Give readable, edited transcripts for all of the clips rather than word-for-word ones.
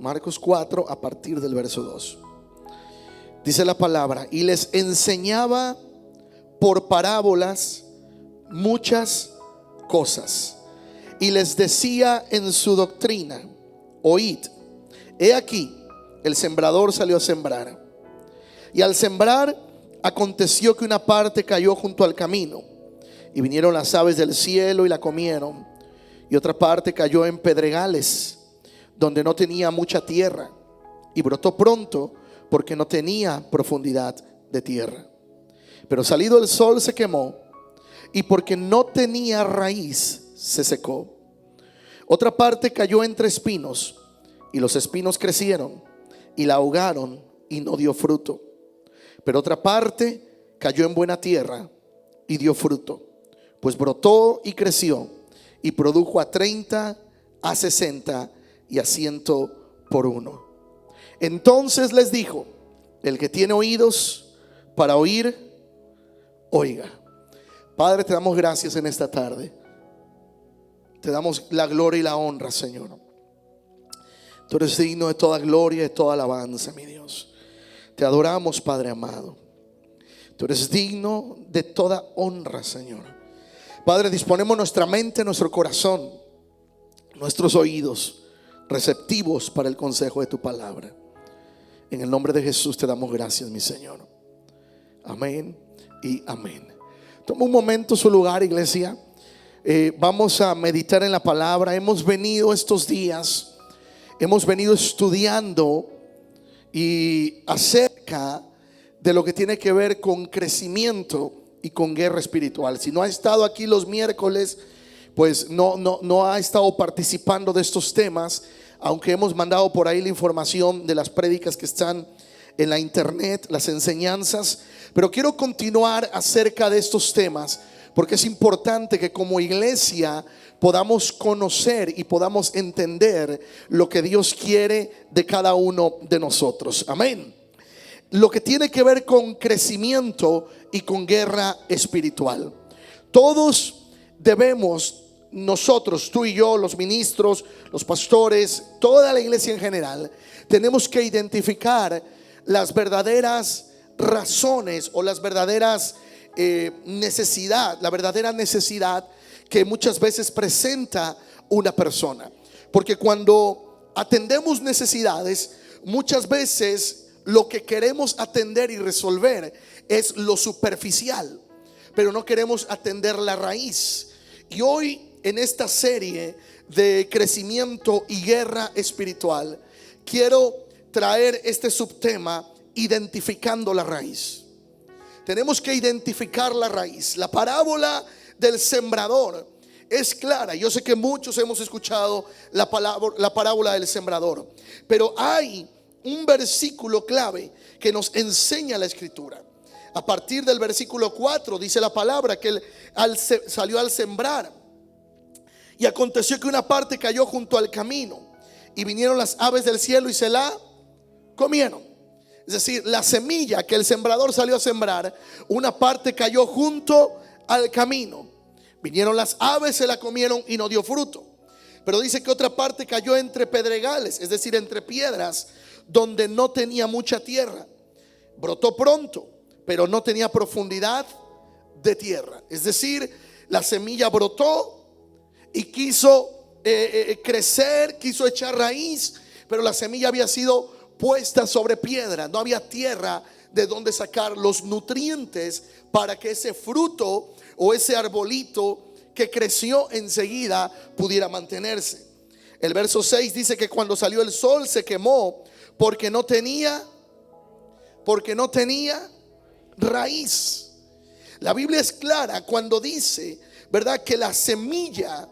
Marcos 4 a partir del verso 2. Dice la palabra: y les enseñaba por parábolas muchas cosas, y les decía en su doctrina: oíd, he aquí, el sembrador salió a sembrar. Y al sembrar, aconteció que una parte cayó junto al camino, y vinieron las aves del cielo y la comieron. Y otra parte cayó en pedregales, donde no tenía mucha tierra, y brotó pronto, porque no tenía profundidad de tierra. Pero salido el sol se quemó, y porque no tenía raíz se secó. Otra parte cayó entre espinos, y los espinos crecieron y la ahogaron, y no dio fruto. Pero otra parte cayó en buena tierra y dio fruto, pues brotó y creció, y produjo a 30, a 60 y a 100 por uno. Entonces les dijo: el que tiene oídos para oír, oiga. Padre, te damos gracias en esta tarde. Te damos la gloria y la honra, Señor. Tú eres digno de toda gloria y de toda alabanza, mi Dios. Te adoramos, Padre amado. Tú eres digno de toda honra, Señor. Padre, disponemos nuestra mente, nuestro corazón, nuestros oídos receptivos para el consejo de tu palabra. En el nombre de Jesús te damos gracias, mi Señor. Amén y amén. Toma un momento su lugar, iglesia. Vamos a meditar en la palabra. Hemos venido estos días, hemos venido estudiando y acerca de lo que tiene que ver con crecimiento y con guerra espiritual. Si no ha estado aquí los miércoles, pues no ha estado participando de estos temas, aunque hemos mandado por ahí la información de las prédicas que están en la internet, las enseñanzas. Pero quiero continuar acerca de estos temas, porque es importante que como iglesia podamos conocer y podamos entender lo que Dios quiere de cada uno de nosotros. Amén. Lo que tiene que ver con crecimiento y con guerra espiritual. Todos debemos, nosotros, tú y yo, los ministros, los pastores, toda la iglesia en general, tenemos que identificar las verdaderas razones o las verdaderas la verdadera necesidad que muchas veces presenta una persona. Porque cuando atendemos necesidades, muchas veces lo que queremos atender y resolver es lo superficial, pero no queremos atender la raíz. Y hoy, en esta serie de crecimiento y guerra espiritual, quiero traer este subtema: identificando la raíz. Tenemos que identificar la raíz. La parábola del sembrador es clara. Yo sé que muchos hemos escuchado la parábola del sembrador, pero hay un versículo clave que nos enseña la escritura. A partir del versículo 4 dice la palabra que él salió al sembrar, y aconteció que una parte cayó junto al camino, y vinieron las aves del cielo y se la comieron. Es decir, la semilla que el sembrador salió a sembrar, una parte cayó junto al camino. Vinieron las aves, se la comieron y no dio fruto. Pero dice que otra parte cayó entre pedregales, es decir, entre piedras, donde no tenía mucha tierra. Brotó pronto, pero no tenía profundidad de tierra. Es decir, la semilla brotó y quiso crecer, quiso echar raíz, pero la semilla había sido puesta sobre piedra. No había tierra de donde sacar los nutrientes para que ese fruto o ese arbolito que creció enseguida pudiera mantenerse. El verso 6 dice que cuando salió el sol se quemó porque no tenía raíz. La Biblia es clara cuando dice, ¿verdad?, que la semilla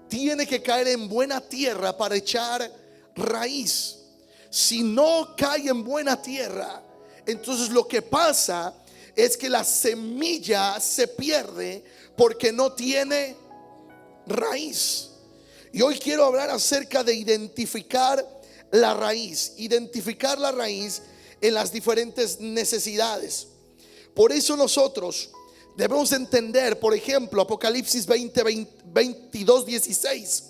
tiene que caer en buena tierra para echar raíz. Si no cae en buena tierra, entonces lo que pasa es que la semilla se pierde porque no tiene raíz. Y hoy quiero hablar acerca de identificar la raíz. Identificar la raíz en las diferentes necesidades. Por eso nosotros debemos entender, por ejemplo, Apocalipsis 22, 16.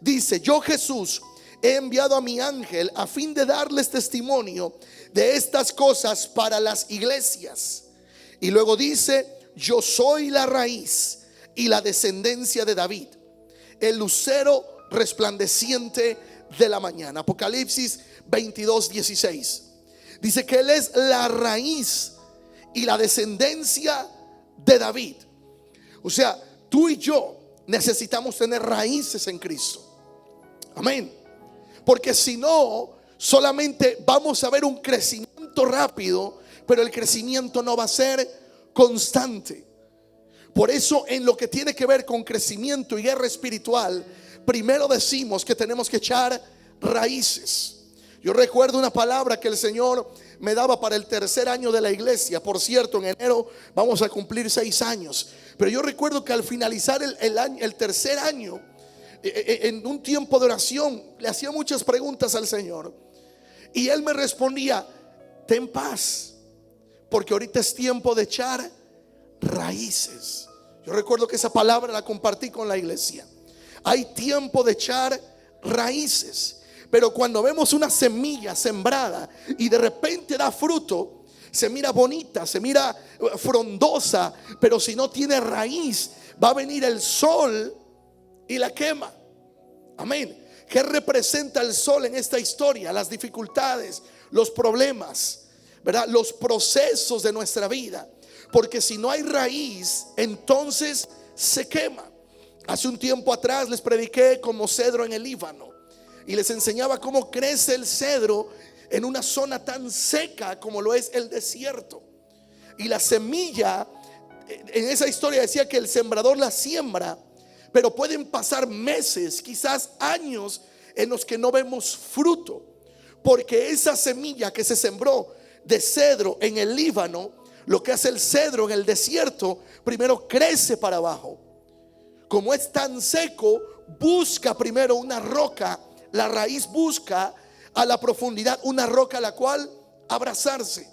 Dice: yo, Jesús, he enviado a mi ángel a fin de darles testimonio de estas cosas para las iglesias. Y luego dice: yo soy la raíz y la descendencia de David, el lucero resplandeciente de la mañana. Apocalipsis 22:16. Dice que Él es la raíz y la descendencia de David. O sea, tú y yo necesitamos tener raíces en Cristo. Amén. Porque si no, solamente vamos a ver un crecimiento rápido, pero el crecimiento no va a ser constante. Por eso, en lo que tiene que ver con crecimiento y guerra espiritual, primero decimos que tenemos que echar raíces. Yo recuerdo una palabra que el Señor me daba para el tercer año de la iglesia. Por cierto, en enero vamos a cumplir 6 años. Pero yo recuerdo que al finalizar el tercer año, en un tiempo de oración, le hacía muchas preguntas al Señor. Y Él me respondía: ten paz, porque ahorita es tiempo de echar raíces. Yo recuerdo que esa palabra la compartí con la iglesia. Hay tiempo de echar raíces. Pero cuando vemos una semilla sembrada y de repente da fruto, se mira bonita, se mira frondosa, pero si no tiene raíz, va a venir el sol y la quema. Amén. ¿Qué representa el sol en esta historia? Las dificultades, los problemas, ¿verdad? Los procesos de nuestra vida. Porque si no hay raíz, entonces se quema. Hace un tiempo atrás les prediqué como cedro en el Líbano y les enseñaba cómo crece el cedro en una zona tan seca como lo es el desierto. Y la semilla, en esa historia decía que el sembrador la siembra, pero pueden pasar meses, quizás años, en los que no vemos fruto, porque esa semilla que se sembró de cedro en el Líbano, lo que hace el cedro en el desierto, primero crece para abajo. Como es tan seco, busca primero una roca. La raíz busca a la profundidad una roca a la cual abrazarse.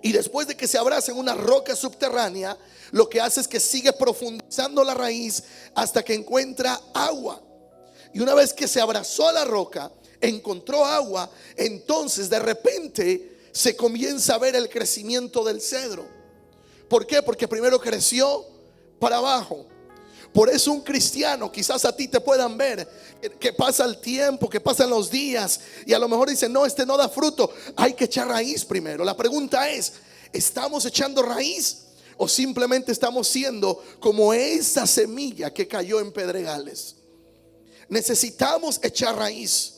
Y después de que se abraza en una roca subterránea, lo que hace es que sigue profundizando la raíz hasta que encuentra agua. Y una vez que se abrazó a la roca, encontró agua, entonces de repente se comienza a ver el crecimiento del cedro. ¿Por qué? Porque primero creció para abajo. Por eso un cristiano, quizás a ti te puedan ver que pasa el tiempo, que pasan los días y a lo mejor dicen: no, este no da fruto. Hay que echar raíz primero. La pregunta es: ¿estamos echando raíz o simplemente estamos siendo como esa semilla que cayó en pedregales? Necesitamos echar raíz,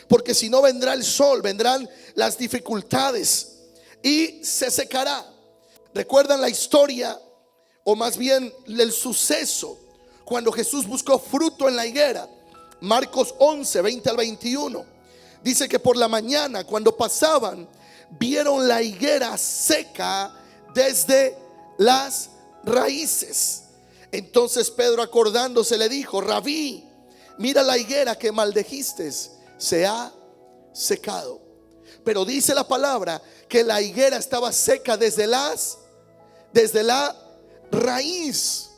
porque si no vendrá el sol, vendrán las dificultades y se secará. ¿Recuerdan la historia, o más bien el suceso, cuando Jesús buscó fruto en la higuera? Marcos 11, 20 al 21. Dice que por la mañana, cuando pasaban, vieron la higuera seca desde las raíces. Entonces Pedro, acordándose, le dijo: Rabí, mira la higuera que maldijiste, se ha secado. Pero dice la palabra que la higuera estaba seca desde la raíz.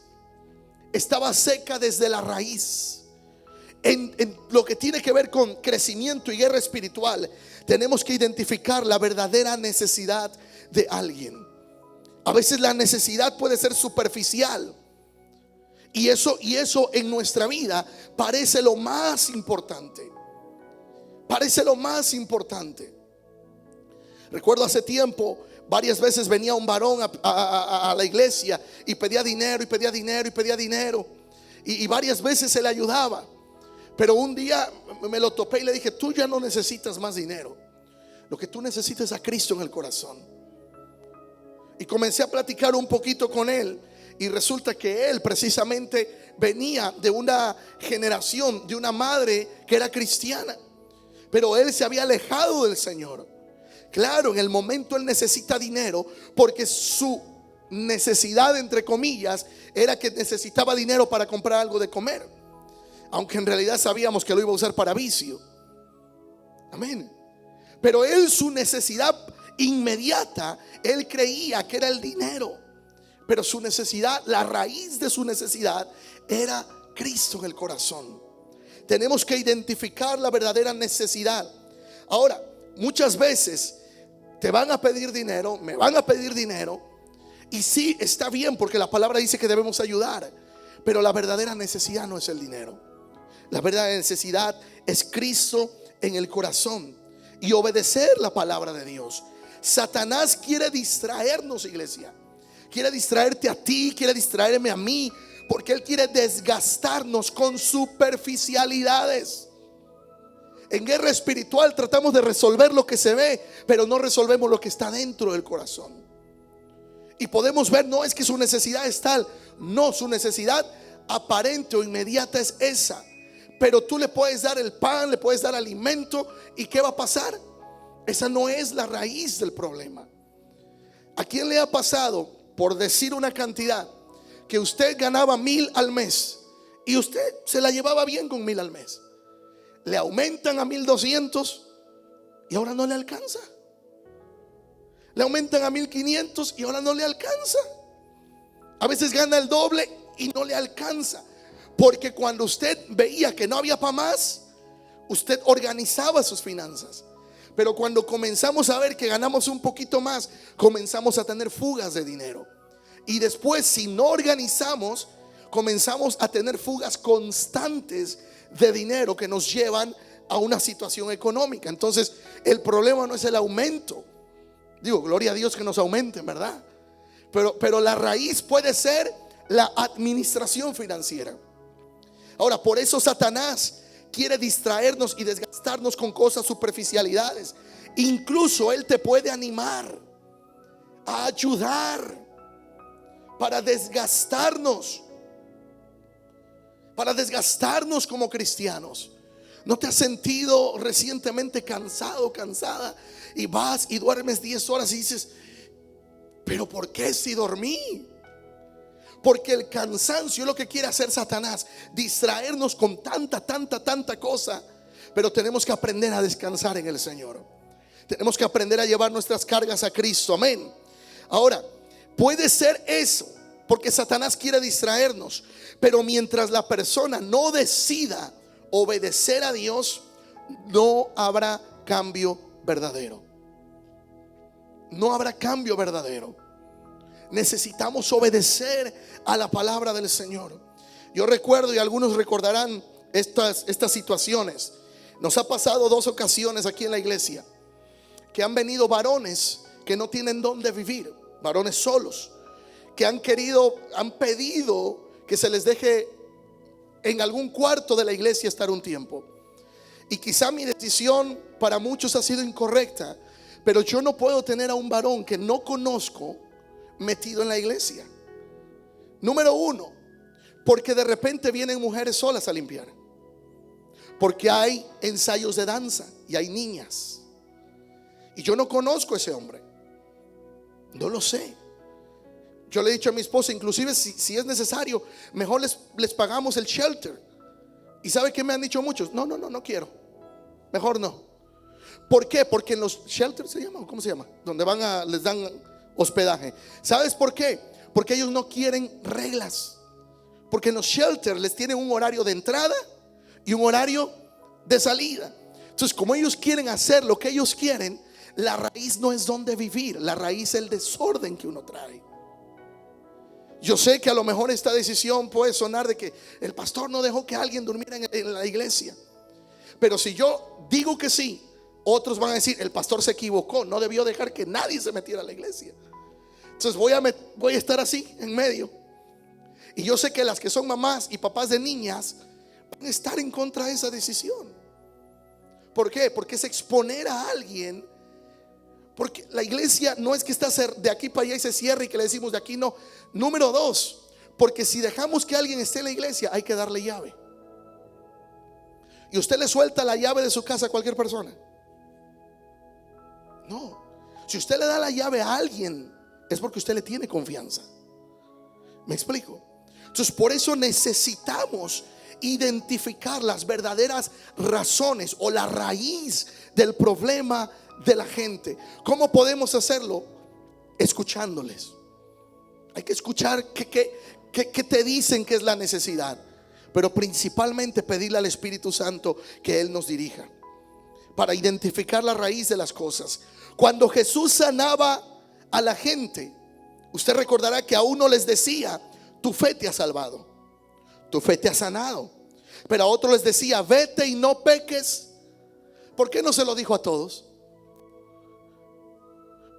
Estaba seca desde la raíz. En lo que tiene que ver con crecimiento y guerra espiritual, tenemos que identificar la verdadera necesidad de alguien. A veces la necesidad puede ser superficial, y eso en nuestra vida parece lo más importante. Parece lo más importante. Recuerdo hace tiempo, varias veces venía un varón a la iglesia y pedía dinero y pedía dinero y pedía dinero, y varias veces se le ayudaba. Pero un día me lo topé y le dije: tú ya no necesitas más dinero. Lo que tú necesitas es a Cristo en el corazón. Y comencé a platicar un poquito con él, y resulta que él precisamente venía de una generación, de una madre que era cristiana, pero él se había alejado del Señor. Claro, en el momento él necesita dinero, porque su necesidad, entre comillas, era que necesitaba dinero para comprar algo de comer, aunque en realidad sabíamos que lo iba a usar para vicio. Amén. Pero él, su necesidad inmediata, él creía que era el dinero, pero su necesidad, la raíz de su necesidad, era Cristo en el corazón. Tenemos que identificar la verdadera necesidad. Ahora, muchas veces te van a pedir dinero, me van a pedir dinero, y sí, está bien porque la palabra dice que debemos ayudar, pero la verdadera necesidad no es el dinero. La verdadera necesidad es Cristo en el corazón y obedecer la palabra de Dios. Satanás quiere distraernos, iglesia. Quiere distraerte a ti, quiere distraerme a mí, porque él quiere desgastarnos con superficialidades. En guerra espiritual tratamos de resolver lo que se ve, pero no resolvemos lo que está dentro del corazón. Y podemos ver, no es que su necesidad es tal, no, su necesidad aparente o inmediata es esa. Pero tú le puedes dar el pan, le puedes dar alimento, ¿y qué va a pasar? Esa no es la raíz del problema. ¿A quién le ha pasado, por decir una cantidad, que usted ganaba 1,000 al mes y usted se la llevaba bien con 1,000 al mes? Le aumentan a 1,200 y ahora no le alcanza. Le aumentan a 1,500 y ahora no le alcanza. A veces gana el doble y no le alcanza, porque cuando usted veía que no había para más, usted organizaba sus finanzas. Pero cuando comenzamos a ver que ganamos un poquito más, comenzamos a tener fugas de dinero. Y después, si no organizamos, comenzamos a tener fugas constantes de dinero que nos llevan a una situación económica. Entonces, el problema no es el aumento. Digo, gloria a Dios que nos aumenten, ¿verdad? Pero la raíz puede ser la administración financiera. Ahora, por eso Satanás quiere distraernos y desgastarnos con cosas, superficialidades. Incluso él te puede animar a ayudar para desgastarnos como cristianos. ¿No te has sentido recientemente cansado, cansada, y vas y duermes 10 horas y dices, pero ¿por qué si dormí? Porque el cansancio es lo que quiere hacer Satanás, distraernos con tanta cosa. Pero tenemos que aprender a descansar en el Señor. Tenemos que aprender a llevar nuestras cargas a Cristo, amén. Ahora, puede ser eso, porque Satanás quiere distraernos, pero mientras la persona no decida obedecer a Dios, no habrá cambio verdadero. No habrá cambio verdadero. Necesitamos obedecer a la palabra del Señor. Yo recuerdo, y algunos recordarán estas situaciones. Nos ha pasado 2 ocasiones aquí en la iglesia que han venido varones que no tienen dónde vivir, varones solos, que han pedido que se les deje en algún cuarto de la iglesia estar un tiempo. Y quizá mi decisión para muchos ha sido incorrecta, pero yo no puedo tener a un varón que no conozco metido en la iglesia. Número 1, porque de repente vienen mujeres solas a limpiar, porque hay ensayos de danza y hay niñas, y yo no conozco a ese hombre, no lo sé. Yo le he dicho a mi esposa, inclusive si es necesario, mejor les pagamos el shelter. ¿Y sabe qué me han dicho muchos? No quiero, mejor no. ¿Por qué? Porque en los shelters se llama, ¿cómo se llama? Donde les dan hospedaje. ¿Sabes por qué? Porque ellos no quieren reglas. Porque en los shelters les tienen un horario de entrada y un horario de salida. Entonces, como ellos quieren hacer lo que ellos quieren, la raíz no es donde vivir, la raíz es el desorden que uno trae. Yo sé que a lo mejor esta decisión puede sonar de que el pastor no dejó que alguien durmiera en la iglesia. Pero si yo digo que sí, otros van a decir, el pastor se equivocó, no debió dejar que nadie se metiera a la iglesia. Entonces voy a estar así en medio. Y yo sé que las que son mamás y papás de niñas van a estar en contra de esa decisión. ¿Por qué? Porque es exponer a alguien. Porque la iglesia no es que está de aquí para allá y se cierre y que le decimos de aquí no. Número 2, porque si dejamos que alguien esté en la iglesia, hay que darle llave. Y usted le suelta la llave de su casa a cualquier persona. No. Si usted le da la llave a alguien, es porque usted le tiene confianza. ¿Me explico? Entonces, por eso necesitamos identificar las verdaderas razones o la raíz del problema de la gente. ¿Cómo podemos hacerlo? Escuchándoles. Hay que escuchar qué te dicen que es la necesidad. pero principalmente pedirle al Espíritu Santo que Él nos dirija para identificar la raíz de las cosas. Cuando Jesús sanaba a la gente, usted recordará que a uno les decía: tu fe te ha salvado, tu fe te ha sanado. Pero a otros les decía: vete y no peques. ¿Por qué no se lo dijo a todos?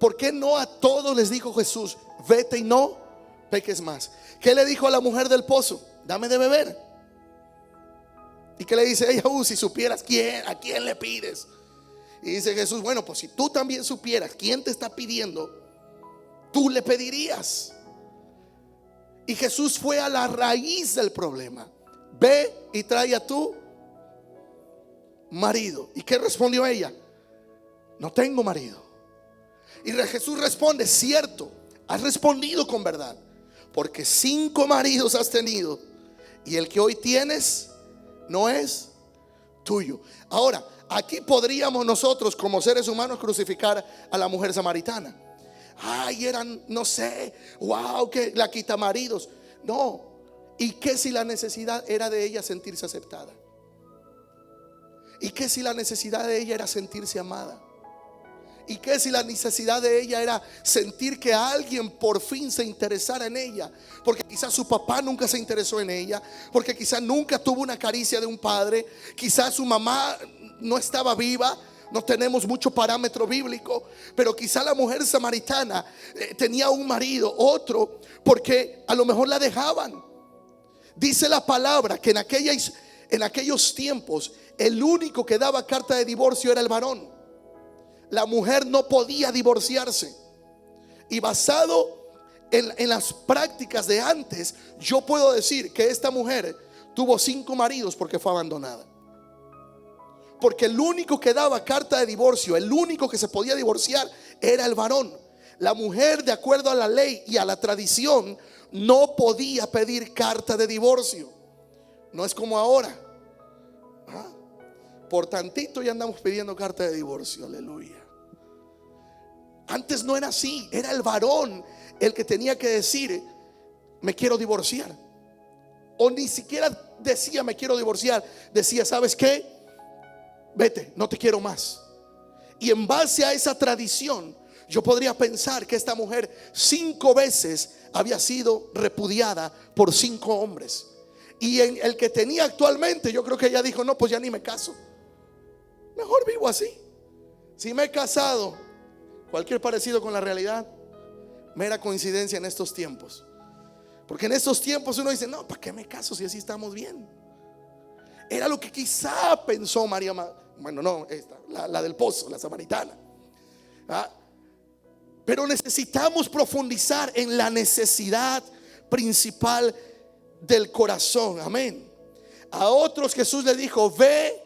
¿Por qué no a todos les dijo Jesús: vete y no peques más? ¿Qué le dijo a la mujer del pozo? Dame de beber. ¿Y qué le dice ella? Si supieras a quién le pides. Y dice Jesús: bueno, pues si tú también supieras quién te está pidiendo, tú le pedirías. Y Jesús fue a la raíz del problema: ve y trae a tu marido. ¿Y qué respondió ella? No tengo marido. Y Jesús responde: cierto, has respondido con verdad, porque 5 maridos has tenido, y el que hoy tienes no es tuyo. Ahora, aquí podríamos nosotros como seres humanos crucificar a la mujer samaritana. Ay, eran, no sé, wow, que la quita maridos. No. ¿Y qué si la necesidad era de ella sentirse aceptada? ¿Y qué si la necesidad de ella era sentirse amada? ¿Y qué si la necesidad de ella era sentir que alguien por fin se interesara en ella? Porque quizás su papá nunca se interesó en ella, porque quizás nunca tuvo una caricia de un padre, quizás su mamá no estaba viva. No tenemos mucho parámetro bíblico, pero quizá la mujer samaritana tenía un marido, otro, porque a lo mejor la dejaban. Dice la palabra que en aquellos tiempos el único que daba carta de divorcio era el varón. La mujer no podía divorciarse. Y basado en las prácticas de antes, yo puedo decir que esta mujer tuvo 5 maridos porque fue abandonada. Porque el único que daba carta de divorcio, el único que se podía divorciar, era el varón. La mujer, de acuerdo a la ley y a la tradición, no podía pedir carta de divorcio. No es como ahora. Por tantito ya andamos pidiendo carta de divorcio. Aleluya. Antes no era así. Era el varón el que tenía que decir: me quiero divorciar. O ni siquiera decía: me quiero divorciar. Decía: ¿sabes qué? Vete, no te quiero más. Y en base a esa tradición, yo podría pensar que esta mujer 5 veces había sido repudiada por 5 hombres. Y en el que tenía actualmente, yo creo que ella dijo: no, pues ya ni me caso, mejor vivo así. Si me he casado, cualquier parecido con la realidad, mera coincidencia en estos tiempos. Porque en estos tiempos uno dice: no, ¿para qué me caso si así estamos bien? Era lo que quizá pensó María, bueno, no, la del pozo, la samaritana. Pero necesitamos profundizar en la necesidad principal del corazón. Amén. A otros Jesús le dijo: ve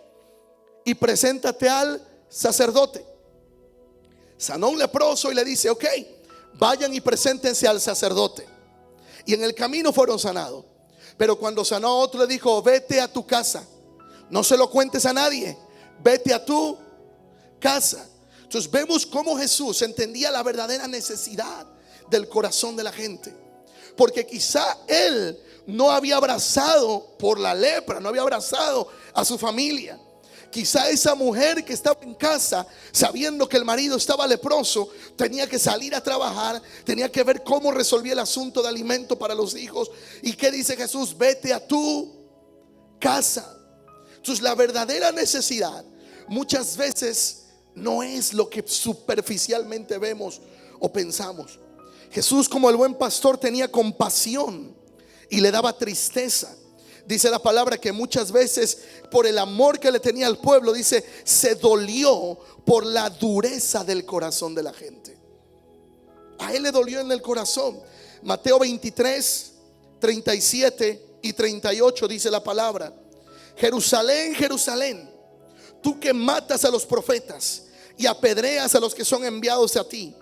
y preséntate al sacerdote. Sanó un leproso y le dice: ok, vayan y preséntense al sacerdote. Y en el camino fueron sanados. Pero cuando sanó a otro le dijo: vete a tu casa, no se lo cuentes a nadie, vete a tu casa. Entonces vemos cómo Jesús entendía la verdadera necesidad del corazón de la gente. Porque quizá él no había abrazado por la lepra, no había abrazado a su familia. Quizá esa mujer que estaba en casa, sabiendo que el marido estaba leproso, tenía que salir a trabajar, tenía que ver cómo resolvía el asunto de alimento para los hijos. ¿Y qué dice Jesús? Vete a tu casa. Entonces la verdadera necesidad muchas veces no es lo que superficialmente vemos o pensamos. Jesús, como el buen pastor, tenía compasión y le daba tristeza. Dice la palabra que muchas veces, por el amor que le tenía al pueblo, dice, se dolió por la dureza del corazón de la gente. A él le dolió en el corazón. Mateo 23, 37 y 38 dice la palabra: Jerusalén, Jerusalén, tú que matas a los profetas y apedreas a los que son enviados a ti,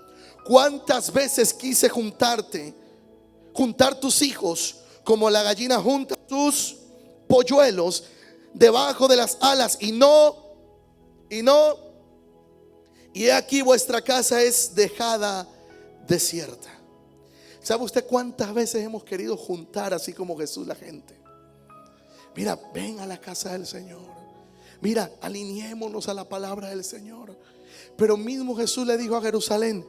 cuántas veces quise juntar tus hijos como la gallina junta sus polluelos debajo de las alas, y he aquí vuestra casa es dejada desierta. ¿Sabe usted cuántas veces hemos querido juntar así como Jesús la gente? Mira, ven a la casa del Señor. Mira, alineémonos a la palabra del Señor. Pero mismo Jesús le dijo a Jerusalén,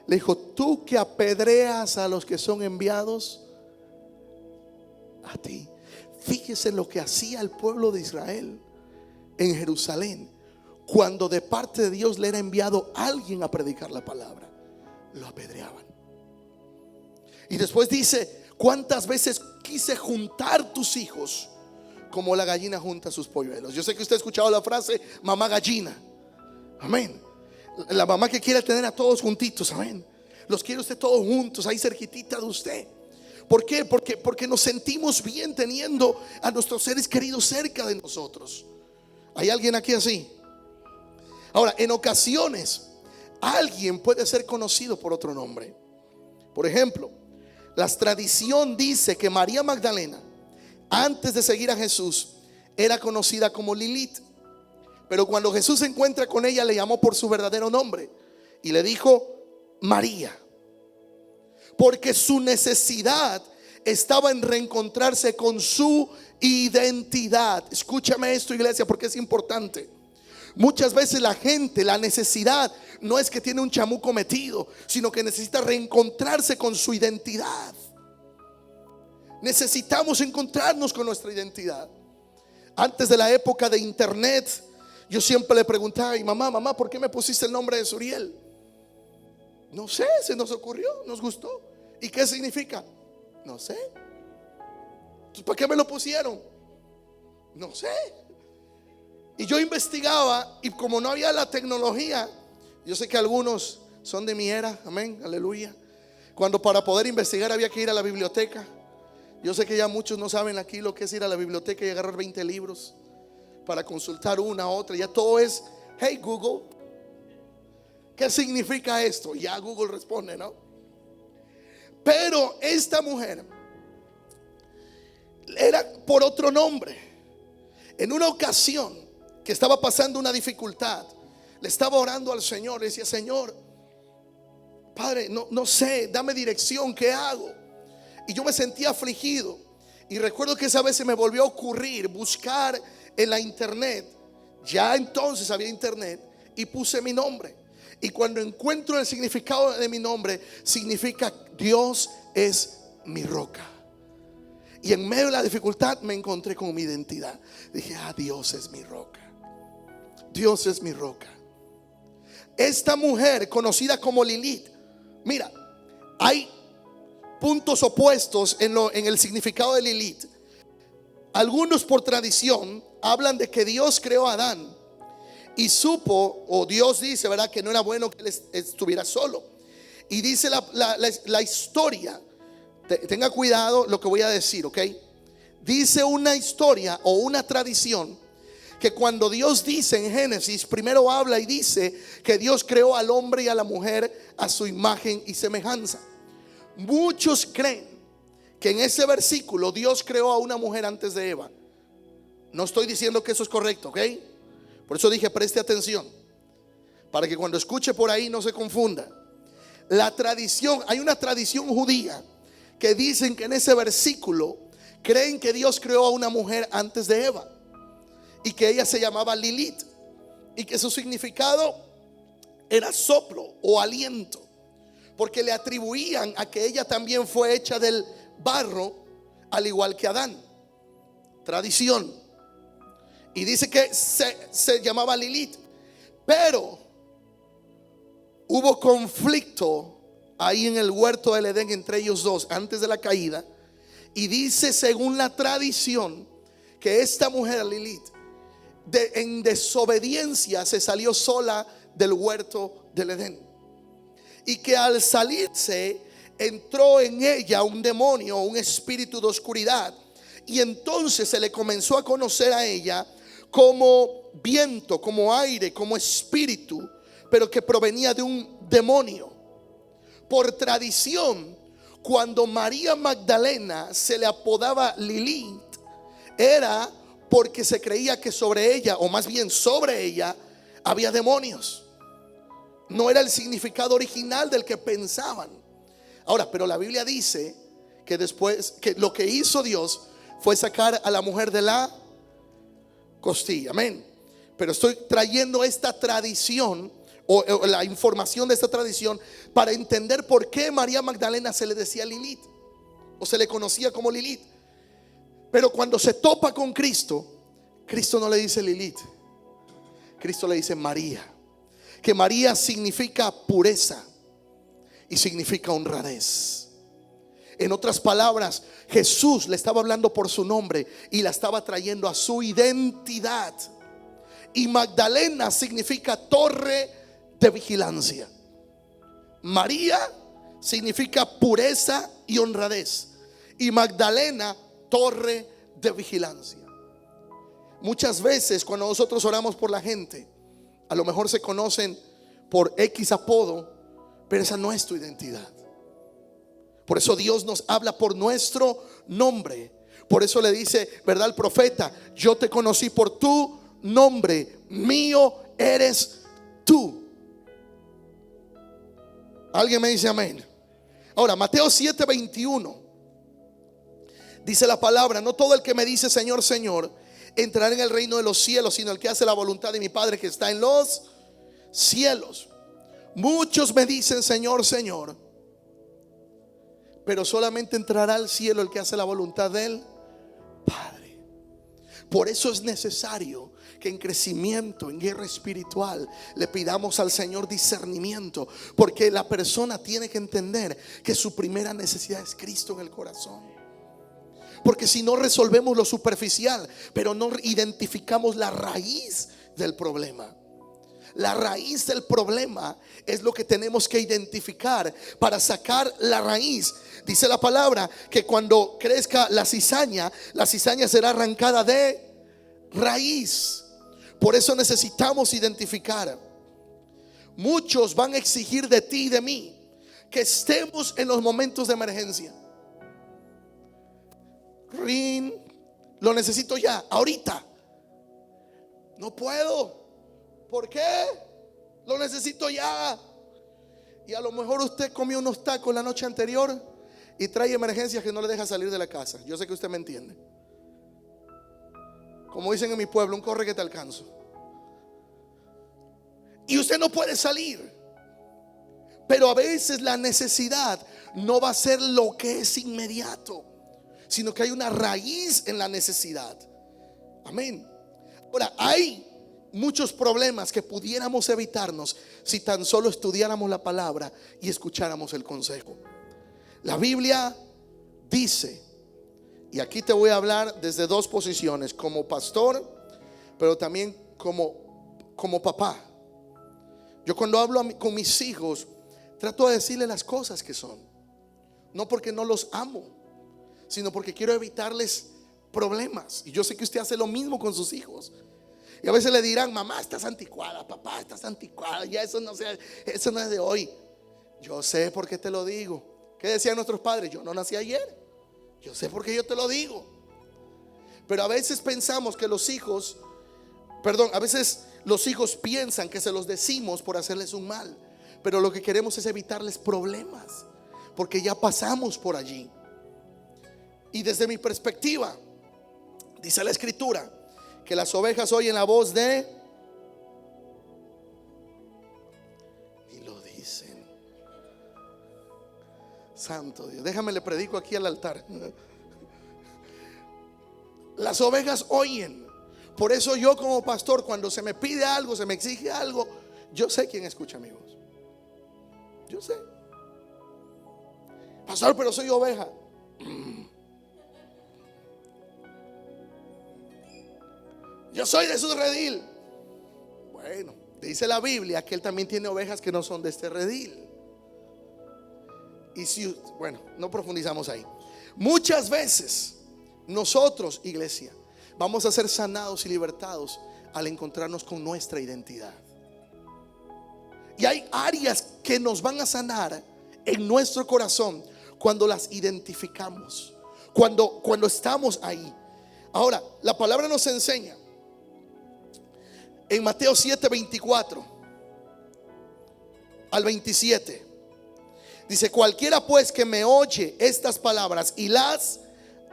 le dijo: tú que apedreas a los que son enviados a ti. Fíjese lo que hacía el pueblo de Israel en Jerusalén cuando de parte de Dios le era enviado alguien a predicar la palabra. Lo apedreaban. Y después dice: cuántas veces quise juntar tus hijos como la gallina junta sus polluelos. Yo sé que usted ha escuchado la frase mamá gallina. Amén. La mamá que quiere tener a todos juntitos. Amén. Los quiere usted todos juntos, ahí cerquitita de usted. ¿Por qué? Porque nos sentimos bien teniendo a nuestros seres queridos cerca de nosotros. ¿Hay alguien aquí así? Ahora, en ocasiones alguien puede ser conocido por otro nombre. Por ejemplo, la tradición dice que María Magdalena, antes de seguir a Jesús, era conocida como Lilith. Pero cuando Jesús se encuentra con ella, le llamó por su verdadero nombre y le dijo María, porque su necesidad estaba en reencontrarse con su identidad. Escúchame esto, iglesia, porque es importante. Muchas veces la gente, la necesidad no es que tiene un chamuco metido, sino que necesita reencontrarse con su identidad. Necesitamos encontrarnos con nuestra identidad. Antes de la época de internet, yo siempre le preguntaba a mi mamá: mamá, ¿por qué me pusiste el nombre de Suriel? No sé, se nos ocurrió, nos gustó. ¿Y qué significa? No sé. Entonces, ¿para qué me lo pusieron? No sé. Y yo investigaba, y como no había la tecnología, yo sé que algunos son de mi era, amén, aleluya, cuando para poder investigar había que ir a la biblioteca. Yo sé que ya muchos no saben aquí lo que es ir a la biblioteca y agarrar 20 libros para consultar una, otra. Ya todo es: hey Google, ¿qué significa esto? Ya Google responde, ¿no? Pero esta mujer era por otro nombre. En una ocasión que estaba pasando una dificultad, le estaba orando al Señor. Le decía: Señor, Padre, no sé, dame dirección, ¿qué hago? Y yo me sentía afligido. Y recuerdo que esa vez se me volvió a ocurrir buscar en la internet. Ya entonces había internet, y puse mi nombre. Y cuando encuentro el significado de mi nombre, significa Dios es mi roca. Y en medio de la dificultad me encontré con mi identidad. Dije: Dios es mi roca. Dios es mi roca. Esta mujer conocida como Lilith, mira, hay puntos opuestos en el significado de Lilith. Algunos por tradición hablan de que Dios creó a Adán y supo, o Dios dice, ¿verdad?, que no era bueno que él estuviera solo. Y dice la historia, tenga cuidado lo que voy a decir, ¿ok? Dice una historia o una tradición que cuando Dios dice en Génesis, primero habla y dice que Dios creó al hombre y a la mujer a su imagen y semejanza. Muchos creen que en ese versículo Dios creó a una mujer antes de Eva. No estoy diciendo que eso es correcto, ¿ok? Por eso dije: preste atención, para que cuando escuche por ahí no se confunda. La tradición, hay una tradición judía que dicen que en ese versículo creen que Dios creó a una mujer antes de Eva y que ella se llamaba Lilith y que su significado era soplo o aliento, porque le atribuían a que ella también fue hecha del barro, al igual que Adán. Tradición. Y dice que se llamaba Lilith. Pero hubo conflicto ahí en el huerto del Edén entre ellos dos antes de la caída. Y dice, según la tradición, que esta mujer Lilith en desobediencia se salió sola del huerto del Edén. Y que al salirse entró en ella un demonio, un espíritu de oscuridad. Y entonces se le comenzó a conocer a ella como viento, como aire, como espíritu, pero que provenía de un demonio. Por tradición, cuando María Magdalena se le apodaba Lilith, era porque se creía que sobre ella, o más bien sobre ella, había demonios. No era el significado original del que pensaban. Ahora, pero la Biblia dice que después, que lo que hizo Dios fue sacar a la mujer de la costilla. Amén. Pero estoy trayendo esta tradición o la información de esta tradición para entender por qué María Magdalena se le decía Lilith o se le conocía como Lilith. Pero cuando se topa con Cristo, Cristo no le dice Lilith, Cristo le dice María. Que María significa pureza y significa honradez. En otras palabras, Jesús le estaba hablando por su nombre y la estaba trayendo a su identidad. Y Magdalena significa torre de vigilancia. María significa pureza y honradez. Y Magdalena, torre de vigilancia. Muchas veces cuando nosotros oramos por la gente, a lo mejor se conocen por X apodo, pero esa no es tu identidad. Por eso Dios nos habla por nuestro nombre. Por eso le dice, ¿verdad? El profeta: yo te conocí por tu nombre, mío eres tú. ¿Alguien me dice amén? Ahora, Mateo 7:21 dice la palabra: no todo el que me dice Señor, Señor entrará en el reino de los cielos, sino el que hace la voluntad de mi Padre que está en los cielos. Muchos me dicen Señor, Señor, pero solamente entrará al cielo el que hace la voluntad del Padre. Por eso es necesario que en crecimiento, en guerra espiritual, le pidamos al Señor discernimiento, porque la persona tiene que entender que su primera necesidad es Cristo en el corazón. Porque si no resolvemos lo superficial, pero no identificamos la raíz del problema. La raíz del problema es lo que tenemos que identificar para sacar la raíz. Dice la palabra que cuando crezca la cizaña será arrancada de raíz. Por eso necesitamos identificar. Muchos van a exigir de ti y de mí que estemos en los momentos de emergencia. Rin, lo necesito ya, ahorita. No puedo. ¿Por qué? Lo necesito ya. Y a lo mejor usted comió unos tacos la noche anterior y trae emergencias que no le deja salir de la casa. Yo sé que usted me entiende. Como dicen en mi pueblo, un corre que te alcanzo. Y usted no puede salir. Pero a veces la necesidad no va a ser lo que es inmediato, sino que hay una raíz en la necesidad. Amén. Ahora, hay muchos problemas que pudiéramos evitarnos si tan solo estudiáramos la palabra y escucháramos el consejo. La Biblia dice, y aquí te voy a hablar desde dos posiciones: como pastor, pero también como papá. Yo cuando hablo con mis hijos, trato de decirles las cosas que son. No porque no los amo, sino porque quiero evitarles problemas. Y yo sé que usted hace lo mismo con sus hijos. Y a veces le dirán: mamá, estás anticuada, papá, estás anticuada, ya eso no es de hoy. Yo sé por qué te lo digo. ¿Qué decían nuestros padres? Yo no nací ayer. Yo sé por qué yo te lo digo. Pero a veces pensamos que a veces los hijos piensan que se los decimos por hacerles un mal. Pero lo que queremos es evitarles problemas, porque ya pasamos por allí. Y desde mi perspectiva, dice la Escritura que las ovejas oyen la voz de, y lo dicen. Santo Dios, déjame le predico aquí al altar. Las ovejas oyen. Por eso yo como pastor, cuando se me pide algo, se me exige algo, yo sé quién escucha mi voz. Yo sé. Pastor, pero soy oveja. Yo soy de su redil. Bueno, dice la Biblia que él también tiene ovejas que no son de este redil. Bueno, no profundizamos ahí. Muchas veces nosotros, iglesia, vamos a ser sanados y libertados al encontrarnos con nuestra identidad. Y hay áreas que nos van a sanar en nuestro corazón cuando las identificamos, cuando estamos ahí. Ahora, la palabra nos enseña en Mateo 7:24 al 27. Dice: cualquiera pues que me oye estas palabras y las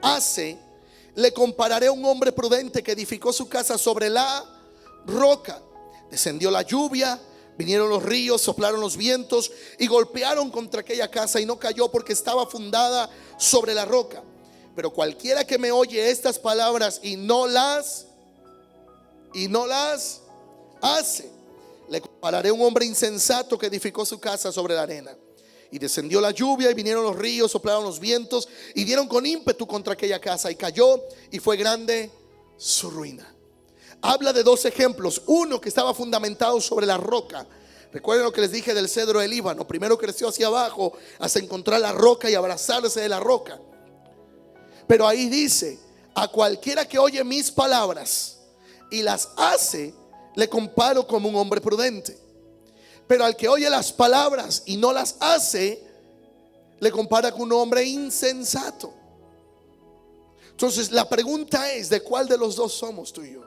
hace, le compararé a un hombre prudente que edificó su casa sobre la roca. Descendió la lluvia, vinieron los ríos, soplaron los vientos y golpearon contra aquella casa, y no cayó porque estaba fundada sobre la roca. Pero cualquiera que me oye estas palabras y no las hace, le compararé a un hombre insensato que edificó su casa sobre la arena. Y descendió la lluvia, y vinieron los ríos, soplaron los vientos y dieron con ímpetu contra aquella casa, y cayó, y fue grande su ruina. Habla de dos ejemplos. Uno que estaba fundamentado sobre la roca. Recuerden lo que les dije del cedro del Líbano. Primero creció hacia abajo hasta encontrar la roca y abrazarse de la roca. Pero ahí dice: a cualquiera que oye mis palabras y las hace, le comparo como un hombre prudente. Pero al que oye las palabras y no las hace, le compara con un hombre insensato. Entonces la pregunta es: ¿de cuál de los dos somos tú y yo?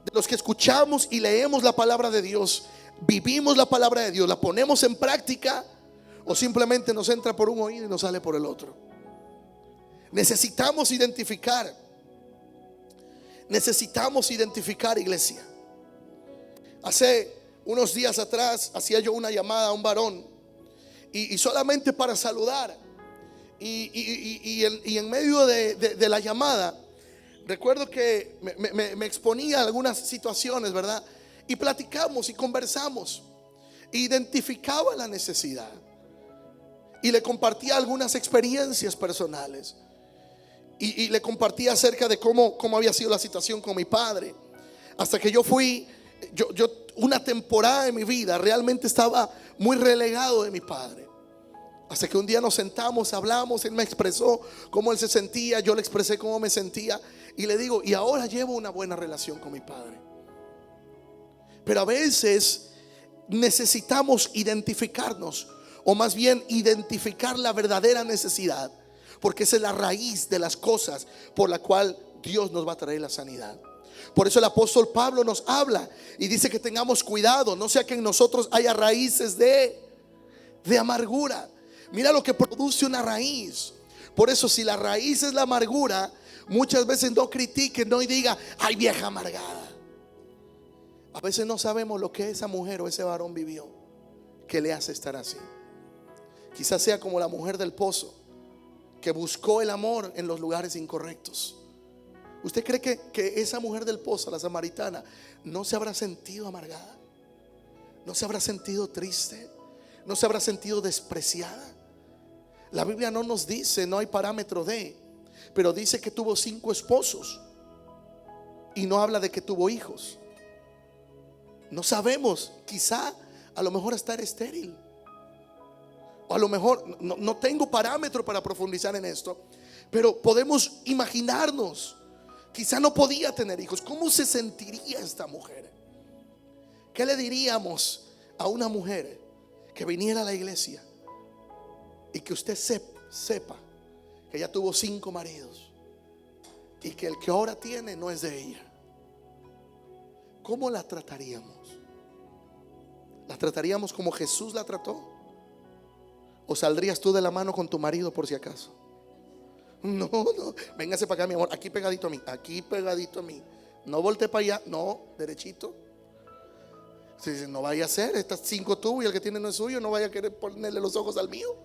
De los que escuchamos y leemos la palabra de Dios, vivimos la palabra de Dios, la ponemos en práctica, o simplemente nos entra por un oído y nos sale por el otro. Necesitamos identificar, iglesia. Hace unos días atrás hacía yo una llamada a un varón, y solamente para saludar, y en medio de la llamada, recuerdo que me exponía a algunas situaciones, ¿verdad? Y platicamos y conversamos. Identificaba la necesidad y le compartía algunas experiencias personales. Y le compartía acerca de cómo había sido la situación con mi padre. Hasta que yo una temporada de mi vida realmente estaba muy relegado de mi padre. Hasta que un día nos sentamos, hablamos, él me expresó cómo él se sentía, yo le expresé cómo me sentía, y le digo: y ahora llevo una buena relación con mi padre. Pero a veces necesitamos identificarnos, o más bien identificar la verdadera necesidad, porque esa es la raíz de las cosas por la cual Dios nos va a traer la sanidad. Por eso el apóstol Pablo nos habla y dice que tengamos cuidado, no sea que en nosotros haya raíces de amargura. Mira lo que produce una raíz. Por eso, si la raíz es la amargura, muchas veces no critique, no, y diga: ay, vieja amargada. A veces no sabemos lo que esa mujer o ese varón vivió que le hace estar así. Quizás sea como la mujer del pozo, que buscó el amor en los lugares incorrectos. ¿Usted cree que esa mujer del pozo, la samaritana, no se habrá sentido amargada? ¿No se habrá sentido triste? ¿No se habrá sentido despreciada? La Biblia no nos dice, no hay parámetro pero dice que tuvo 5 esposos, y no habla de que tuvo hijos. No sabemos, quizá a lo mejor hasta era estéril, o a lo mejor no tengo parámetro para profundizar en esto, pero podemos imaginarnos. Quizá no podía tener hijos. ¿Cómo se sentiría esta mujer? ¿Qué le diríamos a una mujer que viniera a la iglesia y que usted sepa que ella tuvo 5 maridos y que el que ahora tiene no es de ella? ¿Cómo la trataríamos? ¿La trataríamos como Jesús la trató? ¿O saldrías tú de la mano con tu marido por si acaso? No, véngase para acá, mi amor, aquí pegadito a mí, no voltee para allá, no, derechito. Si no vaya a ser, estas 5 tú y el que tiene no es suyo, no vaya a querer ponerle los ojos al mío.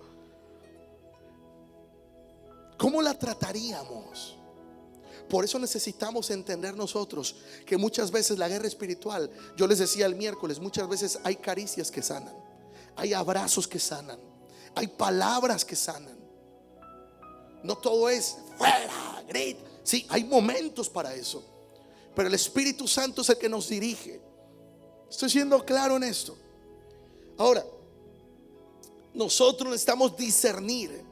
¿Cómo la trataríamos? Por eso necesitamos entender nosotros que muchas veces la guerra espiritual, yo les decía el miércoles, muchas veces hay caricias que sanan, hay abrazos que sanan, hay palabras que sanan. No todo es fuera, grita. Sí, hay momentos para eso, pero el Espíritu Santo es el que nos dirige. Estoy siendo claro en esto. Ahora, nosotros necesitamos discernir.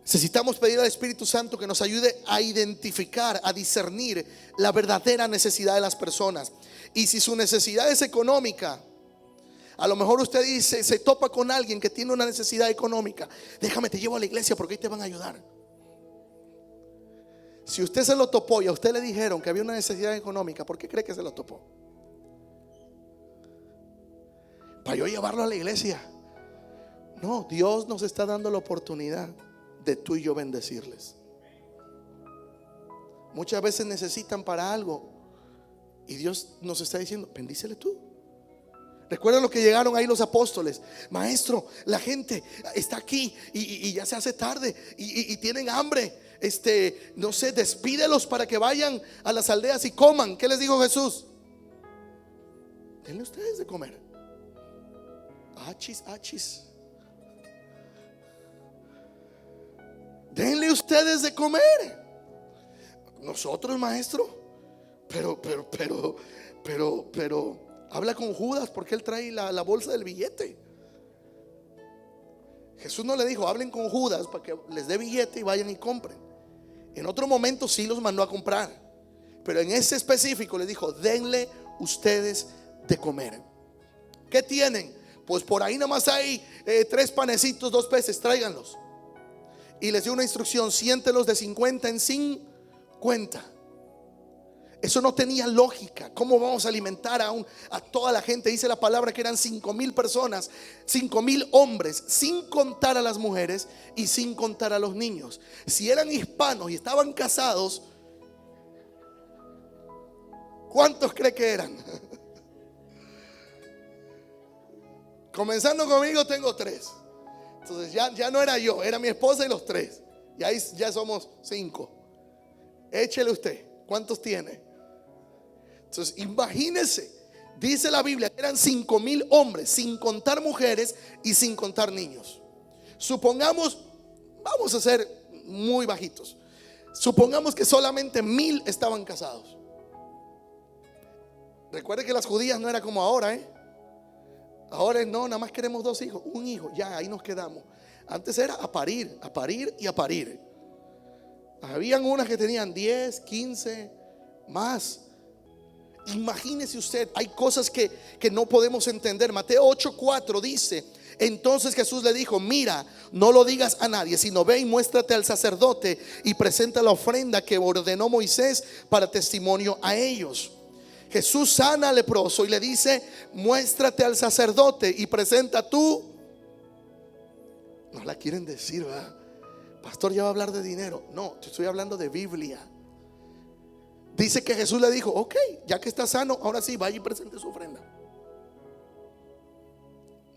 Necesitamos pedir al Espíritu Santo que nos ayude a identificar, a discernir la verdadera necesidad de las personas. Y si su necesidad es económica, a lo mejor usted dice, se topa con alguien que tiene una necesidad económica: déjame, te llevo a la iglesia porque ahí te van a ayudar. Si usted se lo topó y a usted le dijeron que había una necesidad económica, ¿por qué cree que se lo topó? Para yo llevarlo a la iglesia. No, Dios nos está dando la oportunidad de tú y yo bendecirles. Muchas veces necesitan para algo y Dios nos está diciendo: bendícele tú. Recuerdan lo que llegaron ahí los apóstoles: maestro, la gente está aquí y ya se hace tarde y tienen hambre. No sé, despídelos para que vayan a las aldeas y coman. ¿Qué les dijo Jesús? Denle ustedes de comer. Achis, achis. Denle ustedes de comer. Nosotros, maestro, pero habla con Judas, porque él trae la bolsa del billete. Jesús no le dijo: hablen con Judas para que les dé billete y vayan y compren. En otro momento sí los mandó a comprar, pero en ese específico les dijo: denle ustedes de comer. ¿Qué tienen? Pues por ahí nomás hay 3 panecitos, 2 peces, tráiganlos. Y les dio una instrucción: siéntelos de 50 en 50. Eso no tenía lógica. ¿Cómo vamos a alimentar a toda la gente? Dice la palabra que eran 5,000 personas, 5,000 hombres, sin contar a las mujeres y sin contar a los niños. Si eran hispanos y estaban casados, ¿cuántos cree que eran? Comenzando conmigo tengo 3. Entonces ya no era yo, era mi esposa y los 3. Y ahí ya somos 5. Échele usted, ¿cuántos tiene? Entonces imagínense, dice la Biblia que eran 5,000 hombres, sin contar mujeres y sin contar niños. Supongamos, vamos a ser muy bajitos, supongamos que solamente 1,000 estaban casados. Recuerde que las judías no era como ahora, Ahora no, nada más queremos 2 hijos, un hijo, ya ahí nos quedamos. Antes era a parir y a parir. Habían unas que tenían 10, 15, más. Imagínese usted, hay cosas que no podemos entender. Mateo 8:4 dice: entonces Jesús le dijo: mira, no lo digas a nadie, sino ve y muéstrate al sacerdote y presenta la ofrenda que ordenó Moisés para testimonio a ellos. Jesús sana al leproso y le dice: muéstrate al sacerdote y presenta tú. No la quieren decir, ¿verdad? Pastor, ya va a hablar de dinero. No, te estoy hablando de Biblia. Dice que Jesús le dijo: ok, ya que está sano, ahora sí, vaya y presente su ofrenda.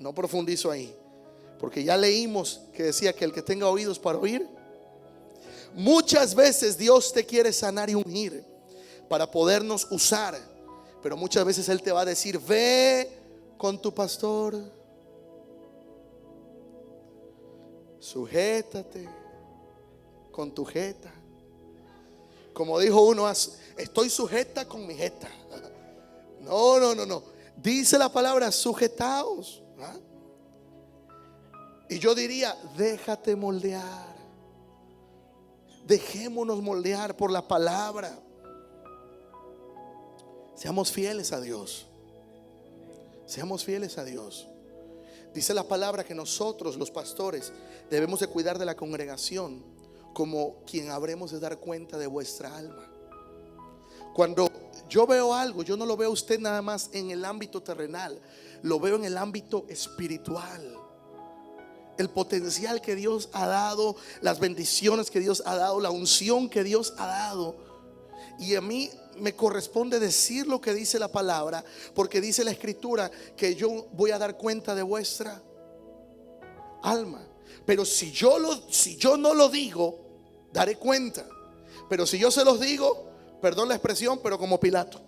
No profundizo ahí, porque ya leímos que decía que el que tenga oídos para oír. Muchas veces Dios te quiere sanar y ungir para podernos usar, pero muchas veces Él te va a decir: ve con tu pastor, sujétate con tu jeta. Como dijo uno: estoy sujeta con mi jeta. No. Dice la palabra: sujetaos. Y yo diría: déjate moldear. Dejémonos moldear por la palabra. Seamos fieles a Dios. Seamos fieles a Dios. Dice la palabra que nosotros, los pastores, debemos de cuidar de la congregación como quien habremos de dar cuenta de vuestra alma. Cuando yo veo algo, yo no lo veo a usted nada más en el ámbito terrenal, lo veo en el ámbito espiritual. El potencial que Dios ha dado, las bendiciones que Dios ha dado, la unción que Dios ha dado. Y a mí me corresponde decir lo que dice la palabra, porque dice la escritura que yo voy a dar cuenta de vuestra alma. Pero si yo no lo digo, daré cuenta. Pero si yo se los digo, perdón la expresión, pero como Pilato: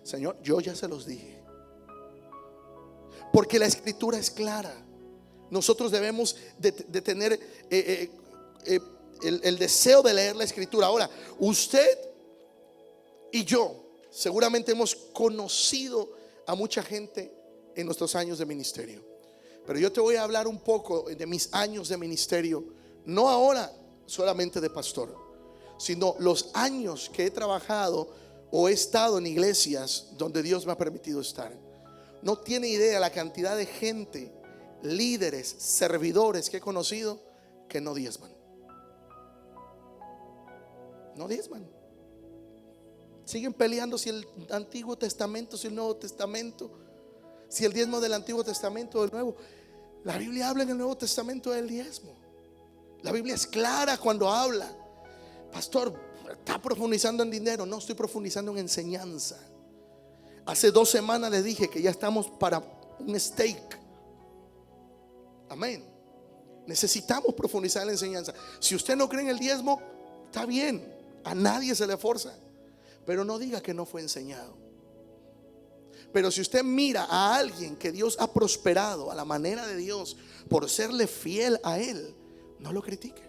Señor, yo ya se los dije. Porque la escritura es clara. Nosotros debemos de tener el deseo de leer la escritura. Ahora, usted y yo seguramente hemos conocido a mucha gente en nuestros años de ministerio, pero yo te voy a hablar un poco de mis años de ministerio. No ahora solamente de pastor, sino los años que he trabajado o he estado en iglesias donde Dios me ha permitido estar. No tiene idea la cantidad de gente, líderes, servidores que he conocido que no diezman. No diezman. Siguen peleando si el Antiguo Testamento, si el Nuevo Testamento, si el diezmo del Antiguo Testamento o del Nuevo. La Biblia habla en el Nuevo Testamento del diezmo. La Biblia es clara cuando habla. Pastor, está profundizando en dinero. No, estoy profundizando en enseñanza. Hace 2 semanas les dije que ya estamos para un steak. Amén. Necesitamos profundizar en la enseñanza. Si usted no cree en el diezmo, está bien, a nadie se le forza, pero no diga que no fue enseñado. Pero si usted mira a alguien que Dios ha prosperado a la manera de Dios por serle fiel a Él, no lo critique,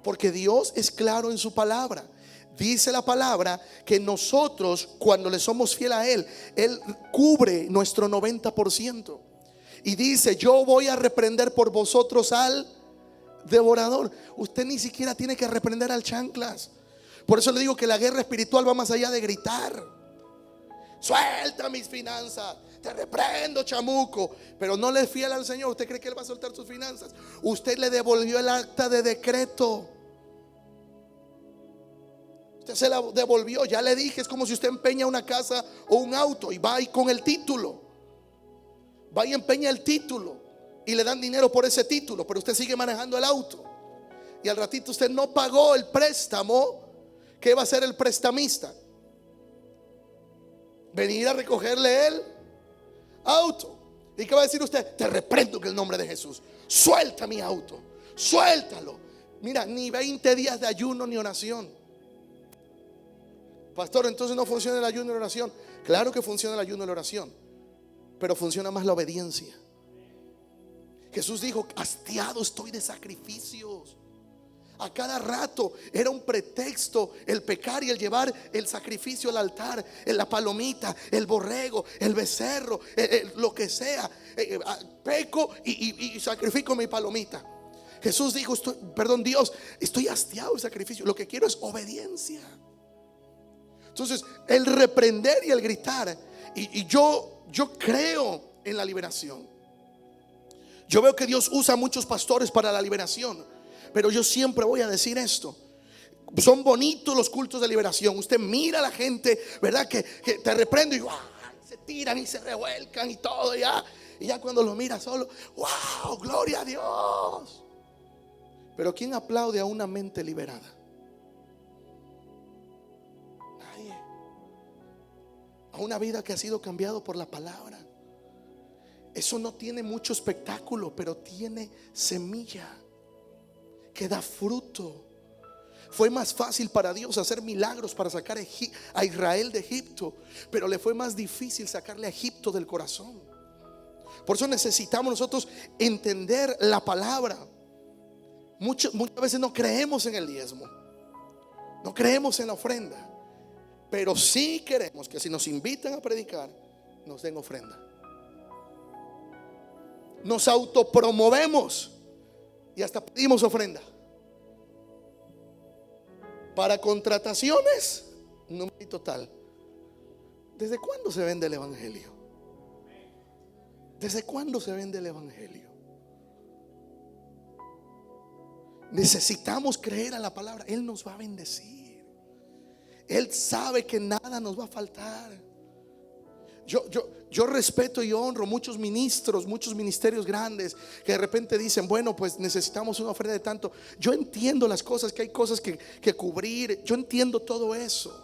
porque Dios es claro en su palabra. Dice la palabra que nosotros, cuando le somos fiel a Él, Él cubre nuestro 90%. Y dice: yo voy a reprender por vosotros al devorador. Usted ni siquiera tiene que reprender al chanclas. Por eso le digo que la guerra espiritual va más allá de gritar: suelta mis finanzas, te reprendo, chamuco. Pero no le es fiel al Señor. ¿Usted cree que Él va a soltar sus finanzas? Usted le devolvió el acta de decreto. Usted se la devolvió. Ya le dije, es como si usted empeña una casa o un auto y va ahí con el título. Va y empeña el título y le dan dinero por ese título, pero usted sigue manejando el auto. Y al ratito usted no pagó el préstamo. ¿Qué va a hacer el prestamista? Venir a recogerle el auto. ¿Y qué va a decir usted? Te reprendo en el nombre de Jesús. Suelta mi auto, suéltalo. Mira, ni 20 días de ayuno ni oración. Pastor, entonces no funciona el ayuno y la oración. Claro que funciona el ayuno y la oración, pero funciona más la obediencia. Jesús dijo: hastiado estoy de sacrificios. A cada rato era un pretexto el pecar y el llevar el sacrificio al altar, la palomita, el borrego, el becerro, lo que sea. Peco y sacrifico mi palomita. Jesús dijo: Dios, estoy hastiado del sacrificio. Lo que quiero es obediencia. Entonces, el reprender y el gritar. Y yo creo en la liberación. Yo veo que Dios usa a muchos pastores para la liberación, pero yo siempre voy a decir esto: son bonitos los cultos de liberación. Usted mira a la gente, ¿verdad? Que te reprendo y se tiran y se revuelcan y todo ya. Y ya cuando lo mira solo, wow, gloria a Dios. Pero ¿quién aplaude a una mente liberada? Nadie. A una vida que ha sido cambiado por la palabra. Eso no tiene mucho espectáculo, pero tiene semilla que da fruto. Fue más fácil para Dios hacer milagros para sacar a Israel de Egipto, pero le fue más difícil sacarle a Egipto del corazón. Por eso necesitamos nosotros entender la palabra. Muchas veces no creemos en el diezmo, no creemos en la ofrenda, pero sí queremos que si nos invitan a predicar, nos den ofrenda. Nos autopromovemos y hasta pedimos ofrenda. Para contrataciones, número total. ¿Desde cuándo se vende el evangelio? ¿Desde cuándo se vende el evangelio? Necesitamos creer a la palabra. Él nos va a bendecir. Él sabe que nada nos va a faltar. Yo respeto y honro muchos ministros, muchos ministerios grandes que de repente dicen: bueno, pues necesitamos una ofrenda de tanto. Yo entiendo las cosas, que hay cosas que cubrir. Yo entiendo todo eso.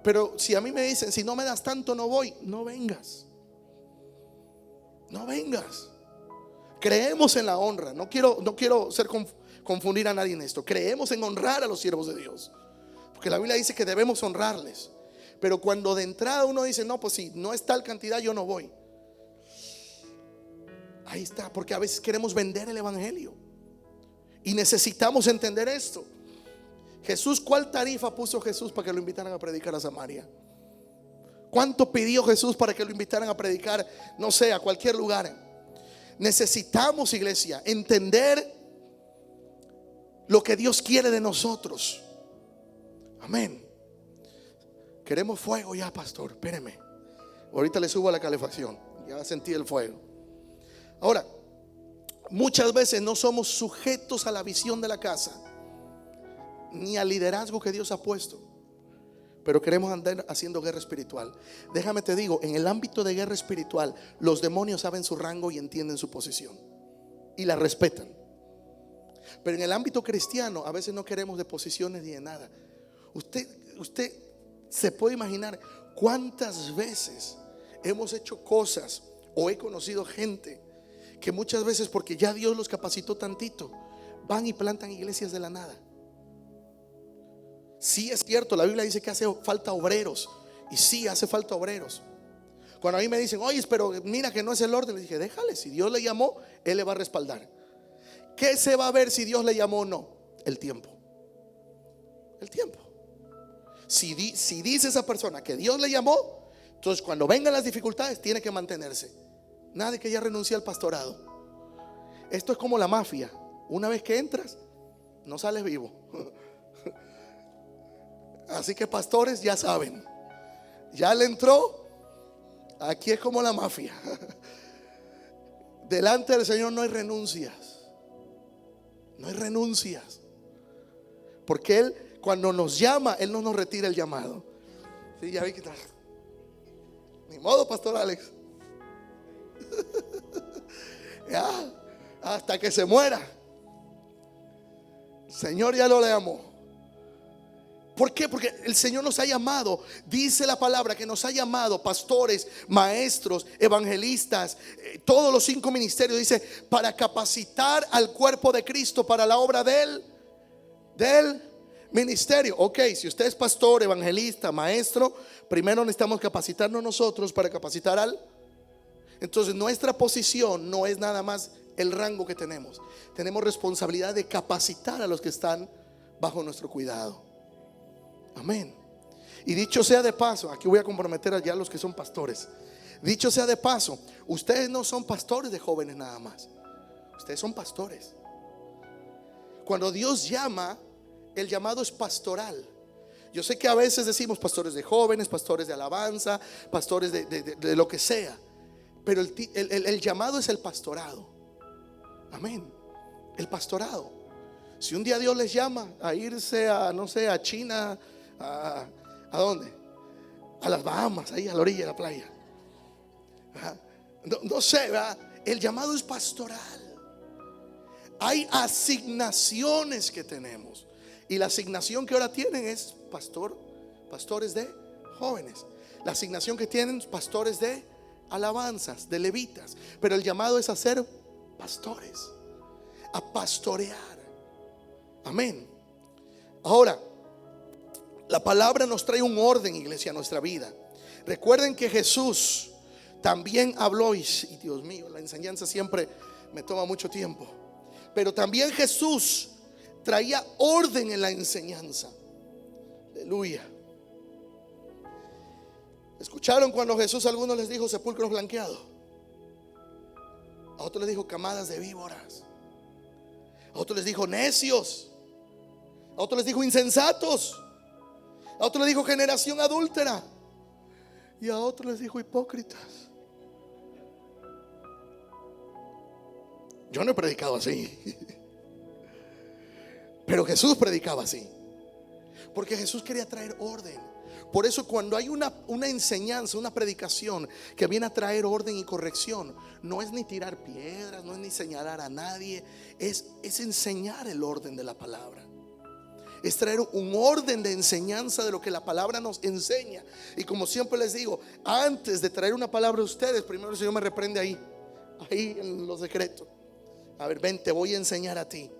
Pero si a mí me dicen: si no me das tanto no voy, no vengas. No vengas. Creemos en la honra. No quiero confundir a nadie en esto. Creemos en honrar a los siervos de Dios, porque la Biblia dice que debemos honrarles. Pero cuando de entrada uno dice: no, pues si no es tal cantidad yo no voy. Ahí está, porque a veces queremos vender el evangelio. Y necesitamos entender esto. Jesús, ¿cuál tarifa puso Jesús para que lo invitaran a predicar a Samaria? ¿Cuánto pidió Jesús para que lo invitaran a predicar, no sé, a cualquier lugar? Necesitamos, iglesia, entender lo que Dios quiere de nosotros. Amén. Queremos fuego ya, pastor. Espéreme, ahorita le subo a la calefacción. Ya sentí el fuego. Ahora, muchas veces no somos sujetos a la visión de la casa, ni al liderazgo que Dios ha puesto, pero queremos andar haciendo guerra espiritual. Déjame te digo, en el ámbito de guerra espiritual, los demonios saben su rango y entienden su posición y la respetan. Pero en el ámbito cristiano a veces no queremos de posiciones ni de nada. Usted se puede imaginar cuántas veces hemos hecho cosas, o he conocido gente que muchas veces, porque ya Dios los capacitó tantito, van y plantan iglesias de la nada. Sí, es cierto, la Biblia dice que hace falta obreros, y sí, hace falta obreros. Cuando a mí me dicen, oye, pero mira que no es el orden, le dije, déjale, si Dios le llamó, Él le va a respaldar. ¿Qué se va a ver si Dios le llamó o no? El tiempo. El tiempo. Si dice esa persona que Dios le llamó, entonces cuando vengan las dificultades tiene que mantenerse. Nada de que ya renuncie al pastorado. Esto es como la mafia. Una vez que entras, no sales vivo. Así que pastores ya saben, ya le entró. Aquí es como la mafia. Delante del Señor no hay renuncias. No hay renuncias. Porque Él, cuando nos llama, Él no nos retira el llamado. Sí, ya vi que está. Ni modo, pastor Alex. Ya, hasta que se muera. El Señor ya lo llamó. ¿Por qué? Porque el Señor nos ha llamado. Dice la palabra que nos ha llamado pastores, maestros, evangelistas, todos los 5 ministerios. Dice, para capacitar al cuerpo de Cristo para la obra del ministerio. Ok, si usted es pastor, evangelista, maestro, primero necesitamos capacitarnos nosotros para capacitar al. Entonces nuestra posición no es nada más el rango que tenemos. Tenemos responsabilidad de capacitar a los que están bajo nuestro cuidado. Amén. Y dicho sea de paso, aquí voy a comprometer allá a los que son pastores. Dicho sea de paso, ustedes no son pastores de jóvenes nada más. Ustedes son pastores. Cuando Dios llama, el llamado es pastoral. Yo sé que a veces decimos pastores de jóvenes, pastores de alabanza, pastores de lo que sea. Pero el llamado es el pastorado. Amén. El pastorado. Si un día Dios les llama a irse a, no sé, a China, ¿a dónde? A las Bahamas, ahí a la orilla de la playa. No sé, ¿verdad? El llamado es pastoral. Hay asignaciones que tenemos. Y la asignación que ahora tienen es pastores de jóvenes. La asignación que tienen pastores de alabanzas, de levitas. Pero el llamado es a ser pastores, a pastorear. Amén. Ahora, la palabra nos trae un orden, iglesia, a nuestra vida. Recuerden que Jesús también habló, y Dios mío, la enseñanza siempre me toma mucho tiempo. Pero también Jesús traía orden en la enseñanza. Aleluya. ¿Escucharon cuando Jesús a algunos les dijo sepulcros blanqueados? A otros les dijo camadas de víboras. A otros les dijo necios. A otros les dijo insensatos. A otros les dijo generación adúltera. Y a otros les dijo hipócritas. Yo no he predicado así. Pero Jesús predicaba así. Porque Jesús quería traer orden. Por eso cuando hay una enseñanza, una predicación que viene a traer orden y corrección, no es ni tirar piedras, no es ni señalar a nadie, es enseñar el orden de la palabra. Es traer un orden de enseñanza de lo que la palabra nos enseña. Y como siempre les digo, antes de traer una palabra a ustedes, primero el Señor me reprende ahí en lo secreto. A ver, ven, te voy a enseñar a ti.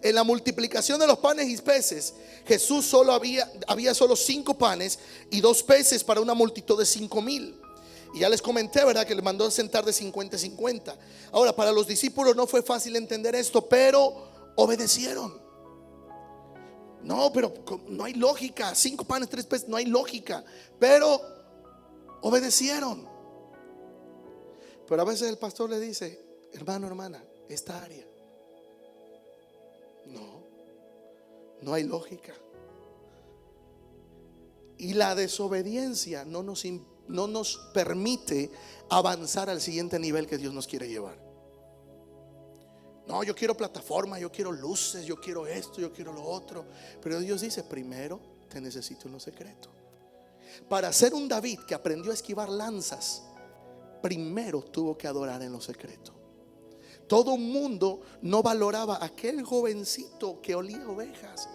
En la multiplicación de los panes y peces, Jesús solo había solo 5 panes y 2 peces para una multitud de 5,000. Y ya les comenté, ¿verdad? Que les mandó a sentar de 50-50. Ahora, para los discípulos no fue fácil entender esto, pero obedecieron. No, pero no hay lógica. 5 panes, 3 peces, no hay lógica. Pero obedecieron. Pero a veces el pastor le dice, hermano, hermana, esta área. No hay lógica. Y la desobediencia no nos permite avanzar al siguiente nivel que Dios nos quiere llevar. No, yo quiero plataforma, yo quiero luces, yo quiero esto, yo quiero lo otro. Pero Dios dice, primero te necesito en lo secreto. Para ser un David que aprendió a esquivar lanzas, primero tuvo que adorar en lo secreto. Todo mundo no valoraba a aquel jovencito que olía ovejas,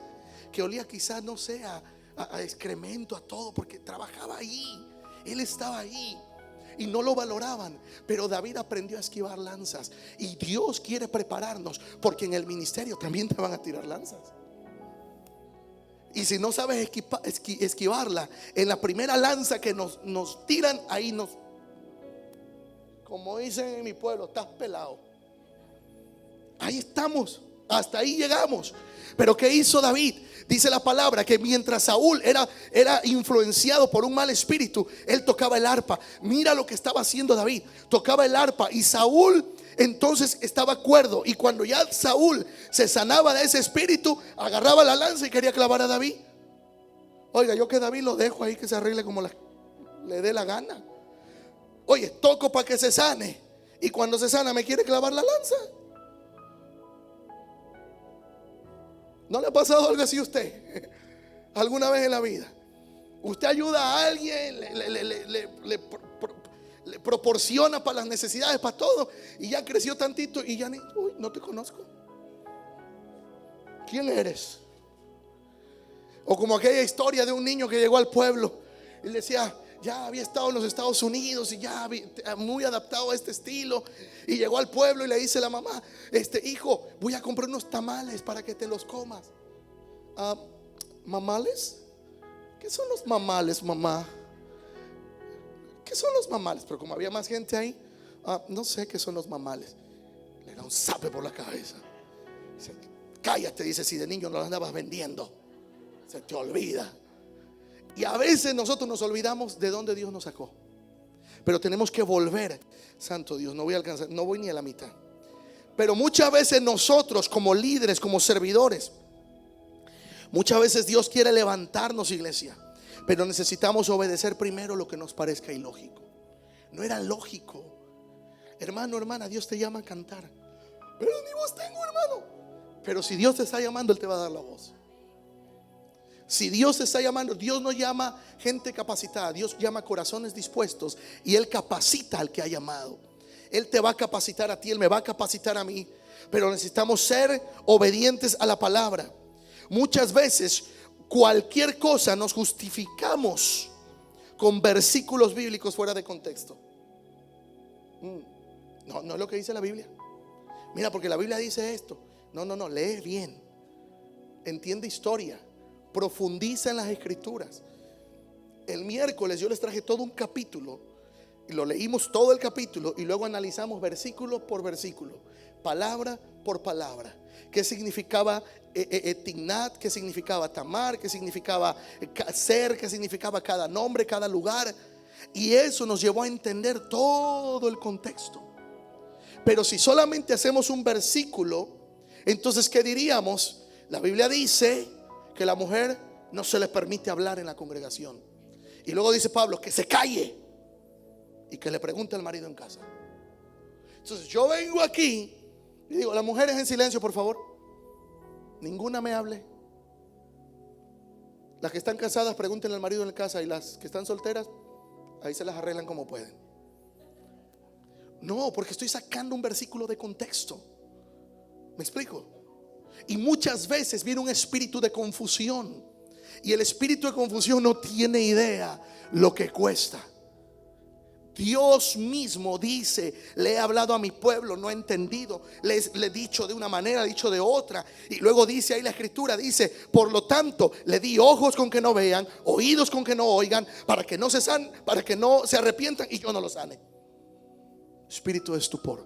que olía quizás, no sé, a excremento, a todo, porque trabajaba ahí, él estaba ahí. Y no lo valoraban. Pero David aprendió a esquivar lanzas. Y Dios quiere prepararnos, porque en el ministerio también te van a tirar lanzas. Y si no sabes esquivarla, en la primera lanza que nos tiran, ahí como dicen en mi pueblo, estás pelado. Ahí estamos, hasta ahí llegamos. Pero ¿qué hizo David? Dice la palabra que mientras Saúl era influenciado por un mal espíritu, él tocaba el arpa. Mira lo que estaba haciendo David. Tocaba el arpa y Saúl entonces estaba cuerdo. Y cuando ya Saúl se sanaba de ese espíritu, agarraba la lanza y quería clavar a David. Oiga, yo que David lo dejo ahí que se arregle como le dé la gana. Oye, toco para que se sane, y cuando se sana me quiere clavar la lanza. ¿No le ha pasado algo así a usted alguna vez en la vida? Usted ayuda a alguien, le proporciona para las necesidades, para todo, y ya creció tantito y ya no te conozco. ¿Quién eres? O como aquella historia de un niño que llegó al pueblo y le decía, ya había estado en los Estados Unidos y ya muy adaptado a este estilo, y llegó al pueblo y le dice la mamá, hijo, voy a comprar unos tamales para que te los comas. ¿Mamales? ¿Qué son los mamales, mamá? ¿Qué son los mamales? Pero como había más gente ahí, no sé qué son los mamales. Le da un zape por la cabeza. Dice, cállate, dice, si de niño no los andabas vendiendo, se te olvida. Y a veces nosotros nos olvidamos de dónde Dios nos sacó. Pero tenemos que volver. Santo Dios, no voy a alcanzar, no voy ni a la mitad. Pero muchas veces nosotros como líderes, como servidores, muchas veces Dios quiere levantarnos, iglesia, pero necesitamos obedecer primero lo que nos parezca ilógico. No era lógico. Hermano, hermana, Dios te llama a cantar, pero ni voz tengo, hermano. Pero si Dios te está llamando, Él te va a dar la voz. Si Dios te está llamando, Dios no llama gente capacitada, Dios llama corazones dispuestos, y Él capacita al que ha llamado. Él te va a capacitar a ti, Él me va a capacitar a mí. Pero necesitamos ser obedientes a la palabra. Muchas veces cualquier cosa nos justificamos con versículos bíblicos fuera de contexto. No es lo que dice la Biblia. Mira, porque la Biblia dice esto. No, lee bien, entiende historia, profundiza en las escrituras. El miércoles yo les traje todo un capítulo y lo leímos todo el capítulo, y luego analizamos versículo por versículo, palabra por palabra. ¿Qué significaba Tignat? ¿Qué significaba Tamar? ¿Qué significaba Ser? ¿Qué significaba cada nombre, cada lugar? Y eso nos llevó a entender todo el contexto. Pero si solamente hacemos un versículo, entonces ¿qué diríamos? La Biblia dice que la mujer no se le permite hablar en la congregación. Y luego dice Pablo que se calle y que le pregunte al marido en casa. Entonces yo vengo aquí y digo, las mujeres en silencio, por favor. Ninguna me hable. Las que están casadas, pregúntenle al marido en casa, y las que están solteras, ahí se las arreglan como pueden. No, porque estoy sacando un versículo de contexto. ¿Me explico? Y muchas veces viene un espíritu de confusión, y el espíritu de confusión no tiene idea lo que cuesta. Dios mismo dice, le he hablado a mi pueblo, no he entendido, le he dicho de una manera, he dicho de otra. Y luego dice ahí la escritura, dice, por lo tanto le di ojos con que no vean, oídos con que no oigan, para que no se arrepientan y yo no los sane. Espíritu de estupor.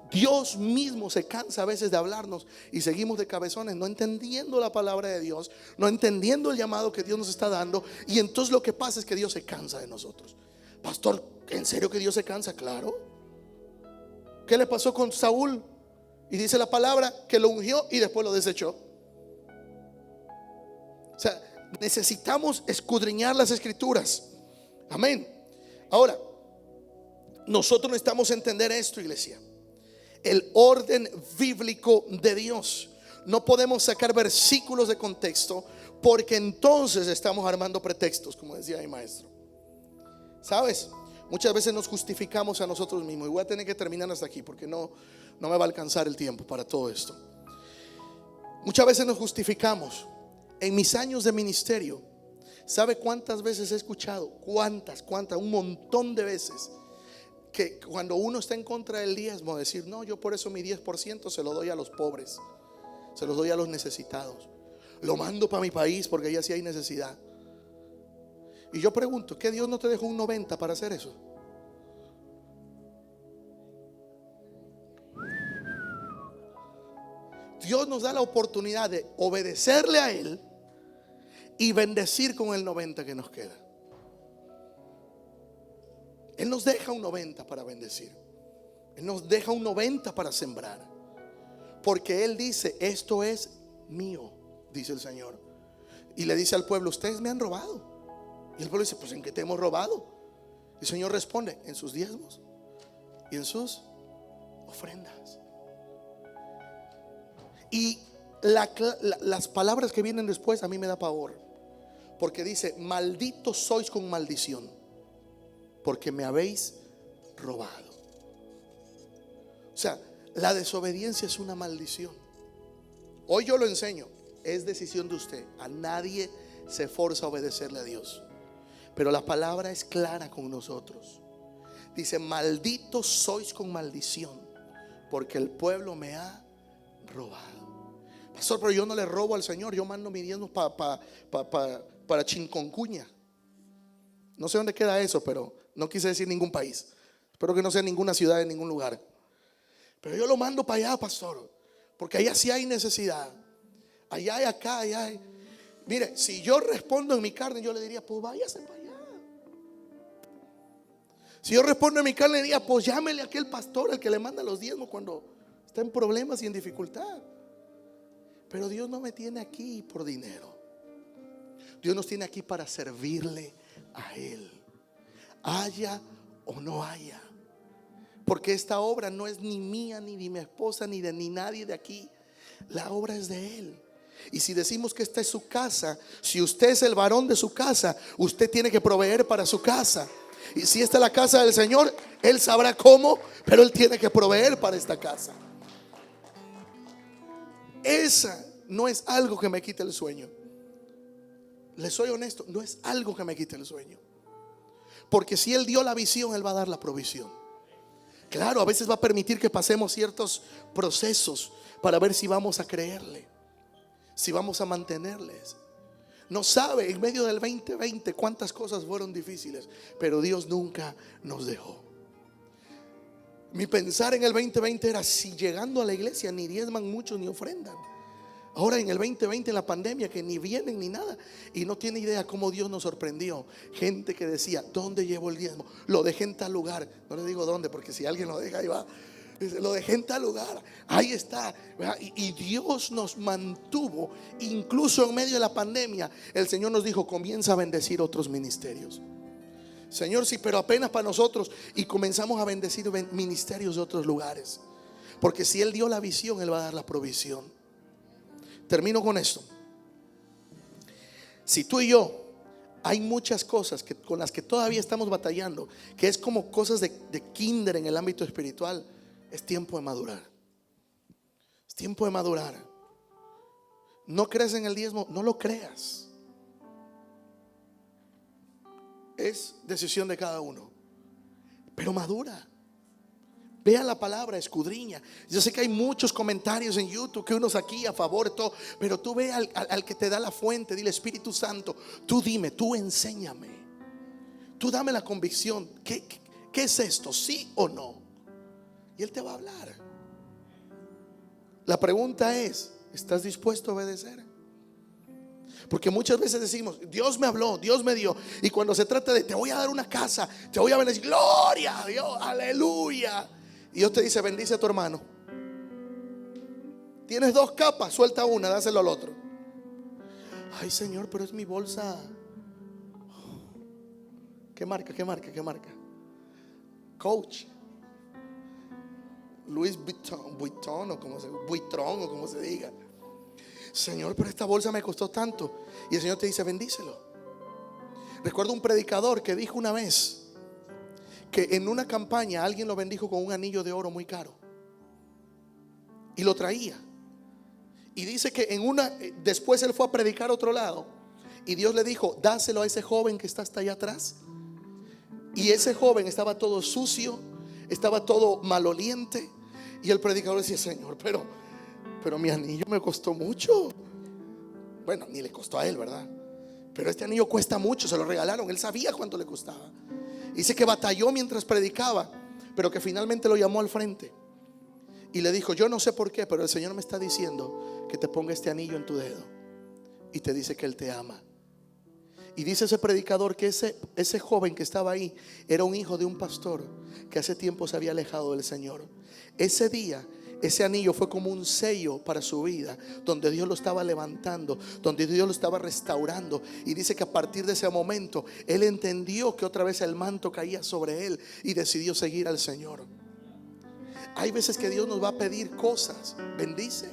Dios mismo se cansa a veces de hablarnos y seguimos de cabezones, no entendiendo la palabra de Dios, no entendiendo el llamado que Dios nos está dando. Y entonces lo que pasa es que Dios se cansa de nosotros. Pastor, ¿en serio que Dios se cansa? Claro. ¿Qué le pasó con Saúl? Y dice la palabra que lo ungió y después lo desechó. O sea, necesitamos escudriñar las escrituras. Amén. Ahora, nosotros necesitamos entender esto, iglesia. El orden bíblico de Dios. No podemos sacar versículos de contexto, porque entonces estamos armando pretextos, como decía mi maestro. ¿Sabes? Muchas veces nos justificamos a nosotros mismos. Y voy a tener que terminar hasta aquí, porque no No me va a alcanzar el tiempo para todo esto. Muchas veces nos justificamos. En mis años de ministerio, ¿sabe cuántas veces he escuchado? ¿Cuántas? Un montón de veces. Que cuando uno está en contra del diezmo, decir, no, yo por eso mi 10% se lo doy a los pobres, se los doy a los necesitados, lo mando para mi país porque allá sí hay necesidad. Y yo pregunto, ¿qué Dios no te dejó un 90 para hacer eso? Dios nos da la oportunidad de obedecerle a Él y bendecir con el 90 que nos queda. Él nos deja un 90 para bendecir. Él nos deja un 90 para sembrar. Porque Él dice, esto es mío, dice el Señor. Y le dice al pueblo, ustedes me han robado. Y el pueblo dice, pues ¿en qué te hemos robado? Y el Señor responde, en sus diezmos y en sus ofrendas. Y las palabras que vienen después a mí me da pavor. Porque dice, malditos sois con maldición, porque me habéis robado. O sea, la desobediencia es una maldición. Hoy yo lo enseño, es decisión de usted. A nadie se forza a obedecerle a Dios, pero la palabra es clara con nosotros. Dice, malditos sois con maldición, porque el pueblo me ha robado. Pastor, pero yo no le robo al Señor, yo mando mi diezmo para Chinconcuña. No sé dónde queda eso, pero no quise decir ningún país. Espero que no sea ninguna ciudad en ningún lugar. Pero yo lo mando para allá, pastor, porque allá sí hay necesidad. Allá hay, acá, allá hay. Mire, si yo respondo en mi carne, yo le diría, pues váyase para allá. Si yo respondo en mi carne, le diría, pues llámele a aquel pastor, el que le manda los diezmos cuando está en problemas y en dificultad. Pero Dios no me tiene aquí por dinero. Dios nos tiene aquí para servirle a Él, haya o no haya. Porque esta obra no es ni mía, ni de mi esposa, ni de ni nadie de aquí. La obra es de Él. Y si decimos que esta es su casa, si usted es el varón de su casa, usted tiene que proveer para su casa. Y si esta es la casa del Señor, Él sabrá cómo, pero Él tiene que proveer para esta casa. Esa no es algo que me quite el sueño. Le soy honesto, no es algo que me quite el sueño. Porque si Él dio la visión, Él va a dar la provisión. Claro, a veces va a permitir que pasemos ciertos procesos para ver si vamos a creerle, si vamos a mantenerles. No sabe en medio del 2020 cuántas cosas fueron difíciles, pero Dios nunca nos dejó. Mi pensar en el 2020 era, si llegando a la iglesia ni diezman muchos ni ofrendan. Ahora en el 2020, en la pandemia, que ni vienen ni nada, y no tiene idea cómo Dios nos sorprendió. Gente que decía, ¿dónde llevo el diezmo? Lo dejé en tal lugar. No le digo dónde, porque si alguien lo deja, ahí va. Dice, lo dejé en tal lugar, ahí está. Y Dios nos mantuvo. Incluso en medio de la pandemia, el Señor nos dijo, comienza a bendecir otros ministerios. Señor, sí, pero apenas para nosotros. Y comenzamos a bendecir ministerios de otros lugares. Porque si Él dio la visión, Él va a dar la provisión. Termino con esto. Si tú y yo, hay muchas cosas con las que todavía estamos batallando, que es como cosas de kinder en el ámbito espiritual. Es tiempo de madurar. Es tiempo de madurar. No crees en el diezmo, no lo creas. Es decisión de cada uno. Pero madura. Vea la palabra, escudriña. Yo sé que hay muchos comentarios en YouTube, que unos aquí a favor de todo, pero tú ve al que te da la fuente. Dile, Espíritu Santo, tú dime, tú enséñame, tú dame la convicción. ¿Qué es esto? ¿Sí o no? Y Él te va a hablar. La pregunta es, ¿estás dispuesto a obedecer? Porque muchas veces decimos, Dios me habló, Dios me dio. Y cuando se trata de, te voy a dar una casa, te voy a bendecir, gloria a Dios, aleluya. Y Dios te dice, bendice a tu hermano. Tienes 2 capas, suelta una, dáselo al otro. Ay, Señor, pero es mi bolsa. ¿Qué marca? ¿Qué marca? ¿Qué marca? Coach, Louis Vuitton o como se diga. Señor, pero esta bolsa me costó tanto. Y el Señor te dice, bendícelo. Recuerdo un predicador que dijo una vez que en una campaña alguien lo bendijo con un anillo de oro muy caro. y lo traía. Y dice que después él fue a predicar a otro lado y Dios le dijo: dáselo a ese joven que está hasta allá atrás. Y ese joven estaba todo sucio, estaba todo maloliente. Y el predicador decía: Señor, pero mi anillo me costó mucho. Bueno, ni le costó a él, ¿verdad? Pero este anillo cuesta mucho, se lo regalaron. Él sabía cuánto le costaba. Dice que batalló mientras predicaba, pero que finalmente lo llamó al frente y le dijo: yo no sé por qué, pero el Señor me está diciendo que te ponga este anillo en tu dedo. Y te dice que Él te ama. Y dice ese predicador que ese joven que estaba ahí era un hijo de un pastor que hace tiempo se había alejado del Señor. Ese día, ese anillo fue como un sello para su vida, donde Dios lo estaba levantando, donde Dios lo estaba restaurando. Y dice que a partir de ese momento él entendió que otra vez el manto caía sobre él y decidió seguir al Señor. Hay veces que Dios nos va a pedir cosas. Bendice.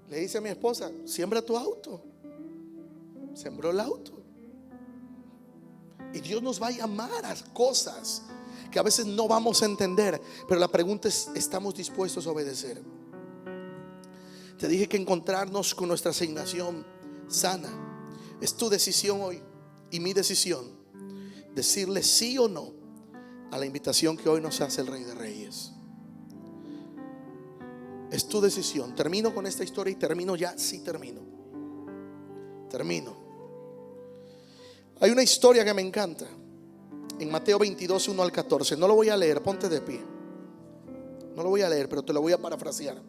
Le dice a mi esposa: siembra tu auto. Sembró el auto. Y Dios nos va a llamar a cosas que a veces no vamos a entender, pero la pregunta es: ¿estamos dispuestos a obedecer? Te dije que encontrarnos con nuestra asignación sana. Es tu decisión hoy y mi decisión decirle sí o no a la invitación que hoy nos hace el Rey de Reyes. Es tu decisión. Termino con esta historia y termino ya. Sí, termino. Hay una historia que me encanta en Mateo 22, 1 al 14. No lo voy a leer, ponte de pie. No lo voy a leer, pero te lo voy a parafrasear.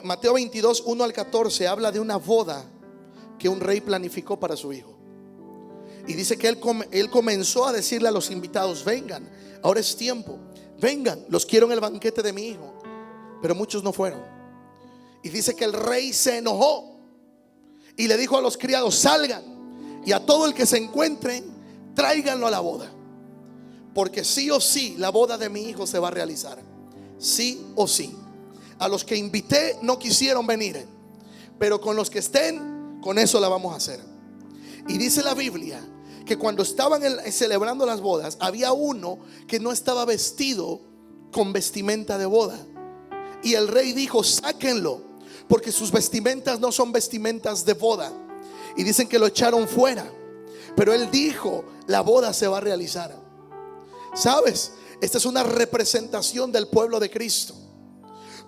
Mateo 22, 1 al 14 habla de una boda que un rey planificó para su hijo. Y dice que él comenzó a decirle a los invitados: vengan, ahora es tiempo, vengan, los quiero en el banquete de mi hijo. Pero muchos no fueron. Y dice que el rey se enojó y le dijo a los criados: salgan, y a todo el que se encuentren, tráiganlo a la boda, porque sí o sí la boda de mi hijo se va a realizar. Sí o sí. A los que invité no quisieron venir, pero con los que estén, con eso la vamos a hacer. Y dice la Biblia que cuando estaban celebrando las bodas, había uno que no estaba vestido con vestimenta de boda. Y el rey dijo: sáquenlo, porque sus vestimentas no son vestimentas de boda. Y dicen que lo echaron fuera. Pero él dijo: la boda se va a realizar. ¿Sabes? Esta es una representación del pueblo de Cristo,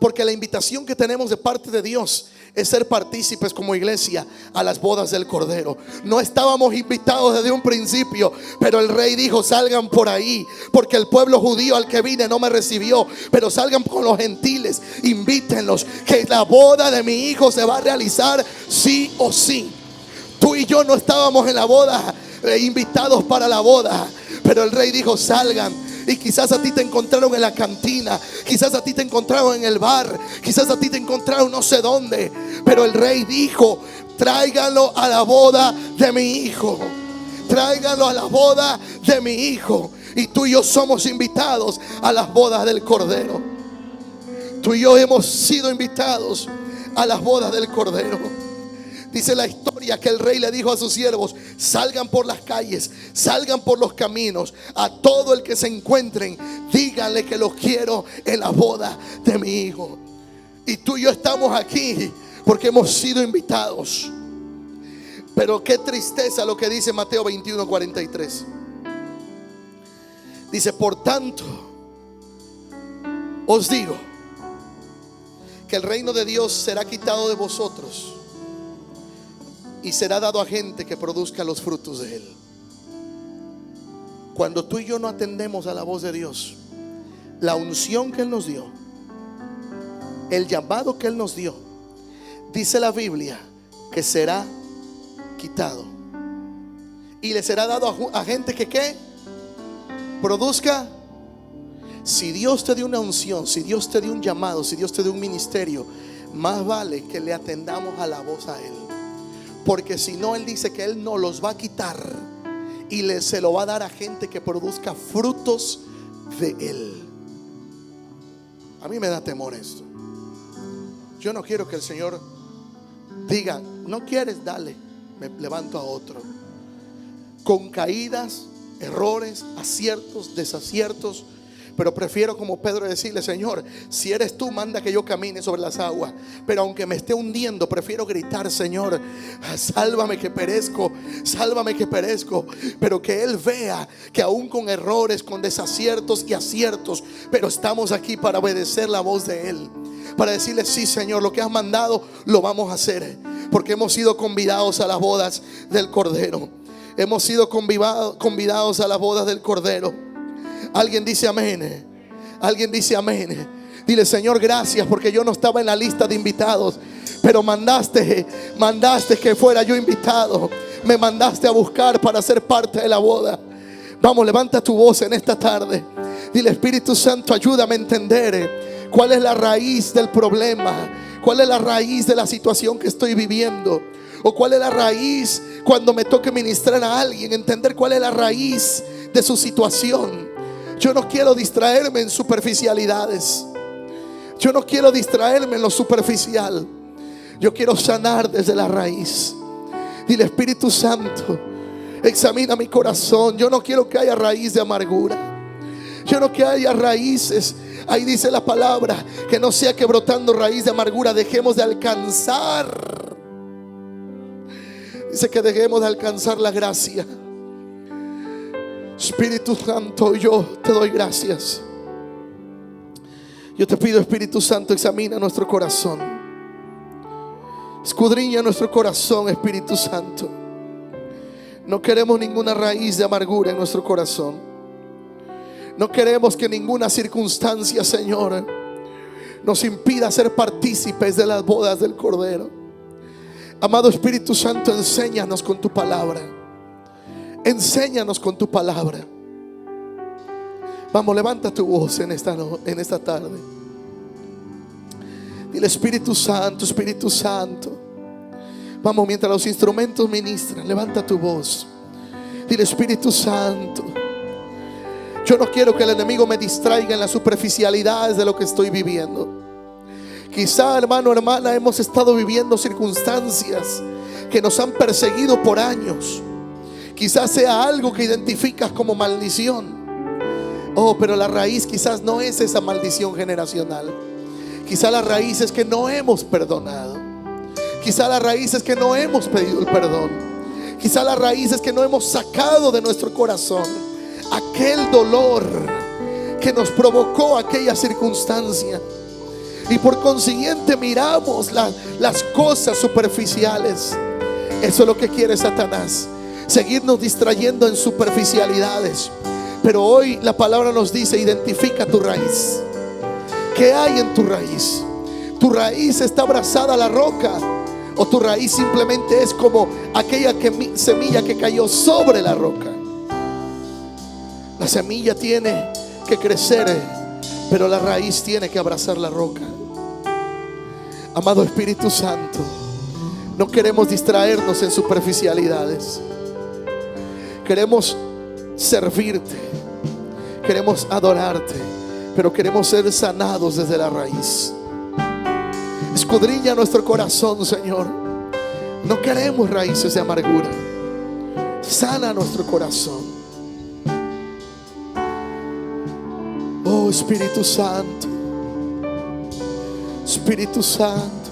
porque la invitación que tenemos de parte de Dios es ser partícipes como iglesia a las bodas del Cordero. No estábamos invitados desde un principio, pero el rey dijo: salgan por ahí, porque el pueblo judío al que vine no me recibió, pero salgan con los gentiles, invítenlos, que la boda de mi hijo se va a realizar sí o sí. Tú y yo no estábamos en la boda, invitados para la boda, pero el rey dijo: salgan. Y quizás a ti te encontraron en la cantina, quizás a ti te encontraron en el bar, quizás a ti te encontraron no sé dónde, pero el rey dijo: tráiganlo a la boda de mi hijo. Tráiganlo a la boda de mi hijo. Y tú y yo somos invitados a las bodas del Cordero. Tú y yo hemos sido invitados a las bodas del Cordero. Dice la historia que el rey le dijo a sus siervos: salgan por las calles, salgan por los caminos, a todo el que se encuentren, díganle que los quiero en la boda de mi hijo. Y tú y yo estamos aquí porque hemos sido invitados. Pero qué tristeza lo que dice Mateo 21, 43. Dice: por tanto os digo que el reino de Dios será quitado de vosotros y será dado a gente que produzca los frutos de él. Cuando tú y yo no atendemos a la voz de Dios, la unción que Él nos dio, el llamado que Él nos dio, dice la Biblia que será quitado y le será dado a gente que ¿qué? Produzca. Si Dios te dio una unción, si Dios te dio un llamado, si Dios te dio un ministerio, más vale que le atendamos a la voz a Él. Porque si no, Él dice que Él no los va a quitar y se lo va a dar a gente que produzca frutos de Él. A mí me da temor esto. Yo no quiero que el Señor diga: no quieres, dale, me levanto a otro. Con caídas, errores, aciertos, desaciertos, Pero prefiero, como Pedro, decirle: Señor, si eres tú, manda que yo camine sobre las aguas. Pero aunque me esté hundiendo, prefiero gritar: Señor, sálvame que perezco, sálvame que perezco. Pero que Él vea que aún con errores, con desaciertos y aciertos, pero estamos aquí para obedecer la voz de Él, para decirle: sí, Señor, lo que has mandado lo vamos a hacer, porque hemos sido convidados a las bodas del Cordero. Hemos sido convidados a las bodas del Cordero. Alguien dice amén. Alguien dice amén. Dile: Señor, gracias, porque yo no estaba en la lista de invitados, pero mandaste que fuera yo invitado. Me mandaste a buscar para ser parte de la boda. Vamos, levanta tu voz en esta tarde. Dile: Espíritu Santo, ayúdame a entender cuál es la raíz del problema, cuál es la raíz de la situación que estoy viviendo, o cuál es la raíz cuando me toque ministrar a alguien. Entender cuál es la raíz de su situación. Yo no quiero distraerme en superficialidades. Yo no quiero distraerme en lo superficial. Yo quiero sanar desde la raíz. Dile: Espíritu Santo, examina mi corazón. Yo no quiero que haya raíz de amargura. Yo no quiero que haya raíces. Ahí dice la palabra que no sea que brotando raíz de amargura dejemos de alcanzar. Dice que dejemos de alcanzar la gracia. Espíritu Santo, yo te doy gracias. Yo te pido, Espíritu Santo, examina nuestro corazón. Escudriña nuestro corazón, Espíritu Santo. No queremos ninguna raíz de amargura en nuestro corazón. No queremos que ninguna circunstancia, Señor, nos impida ser partícipes de las bodas del Cordero. Amado Espíritu Santo, enséñanos con tu palabra. Enséñanos con tu palabra. Vamos, levanta tu voz en esta tarde. Dile: Espíritu Santo, Espíritu Santo. Vamos, mientras los instrumentos ministran, levanta tu voz. Dile: Espíritu Santo, yo no quiero que el enemigo me distraiga en las superficialidades de lo que estoy viviendo. Quizá, hermano, hermana, hemos estado viviendo circunstancias que nos han perseguido por años. Quizás sea algo que identificas como maldición. Oh, pero la raíz quizás no es esa maldición generacional. Quizás la raíz es que no hemos perdonado. Quizás la raíz es que no hemos pedido el perdón. Quizás la raíz es que no hemos sacado de nuestro corazón aquel dolor que nos provocó aquella circunstancia. Y por consiguiente miramos las cosas superficiales. Eso es lo que quiere Satanás, seguirnos distrayendo en superficialidades. Pero hoy la palabra nos dice: identifica tu raíz. ¿Qué hay en tu raíz? ¿Tu raíz está abrazada a la roca? ¿O tu raíz simplemente es como aquella semilla que cayó sobre la roca? La semilla tiene que crecer, pero la raíz tiene que abrazar la roca. Amado Espíritu Santo, no queremos distraernos en superficialidades. Queremos servirte, queremos adorarte, pero queremos ser sanados desde la raíz. Escudriña nuestro corazón, Señor. No queremos raíces de amargura. Sana nuestro corazón. Oh, Espíritu Santo, Espíritu Santo,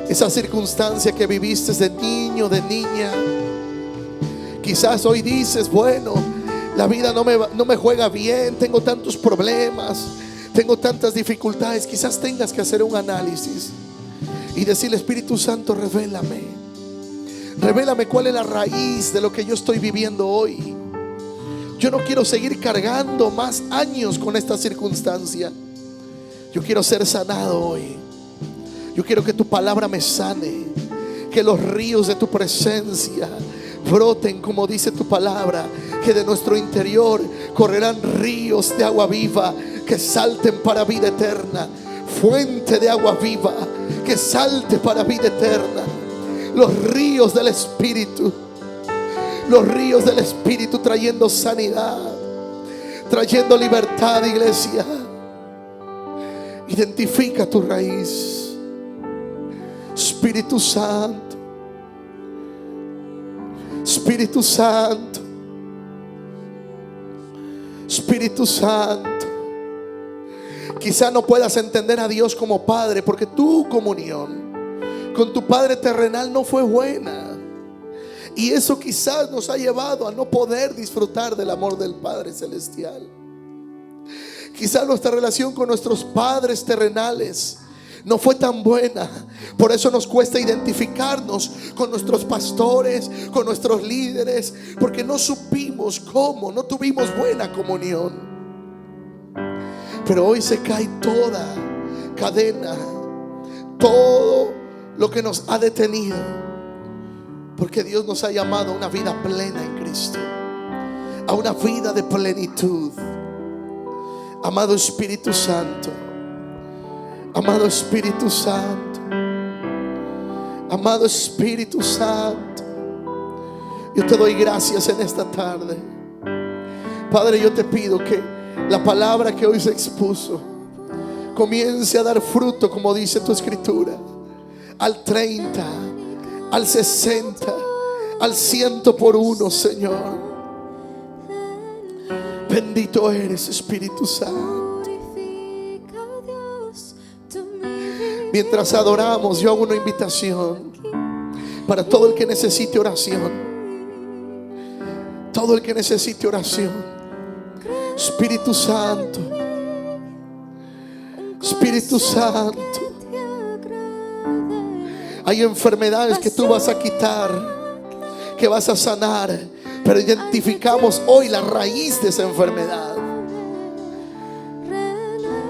esa circunstancia que viviste de niño, de niña, quizás hoy dices: bueno, la vida no me juega bien, tengo tantos problemas, tengo tantas dificultades. Quizás tengas que hacer un análisis y decirle: Espíritu Santo, revélame cuál es la raíz de lo que yo estoy viviendo hoy. Yo no quiero seguir cargando más años con esta circunstancia. Yo quiero ser sanado hoy. Yo quiero que tu palabra me sane, que los ríos de tu presencia broten, como dice tu palabra, que de nuestro interior correrán ríos de agua viva que salten para vida eterna. Fuente de agua viva que salte para vida eterna. Los ríos del Espíritu, los ríos del Espíritu, trayendo sanidad, trayendo libertad, iglesia. Identifica tu raíz. Espíritu Santo, Espíritu Santo, Espíritu Santo. Quizá no puedas entender a Dios como Padre porque tu comunión con tu Padre terrenal no fue buena. Y eso quizás nos ha llevado a no poder disfrutar del amor del Padre celestial. Quizás nuestra relación con nuestros padres terrenales no fue tan buena. Por eso nos cuesta identificarnos con nuestros pastores, con nuestros líderes, porque no supimos cómo, no tuvimos buena comunión. Pero hoy se cae toda cadena, todo lo que nos ha detenido, porque Dios nos ha llamado a una vida plena en Cristo, a una vida de plenitud. Amado Espíritu Santo, amado Espíritu Santo, amado Espíritu Santo, yo te doy gracias en esta tarde. Padre, yo te pido que la palabra que hoy se expuso comience a dar fruto, como dice tu escritura, al 30, al 60, al 100 por uno, Señor. Bendito eres, Espíritu Santo. Mientras adoramos, yo hago una invitación para todo el que necesite oración. Todo el que necesite oración. Espíritu Santo, Espíritu Santo, hay enfermedades que tú vas a quitar, que vas a sanar, pero identificamos hoy la raíz de esa enfermedad.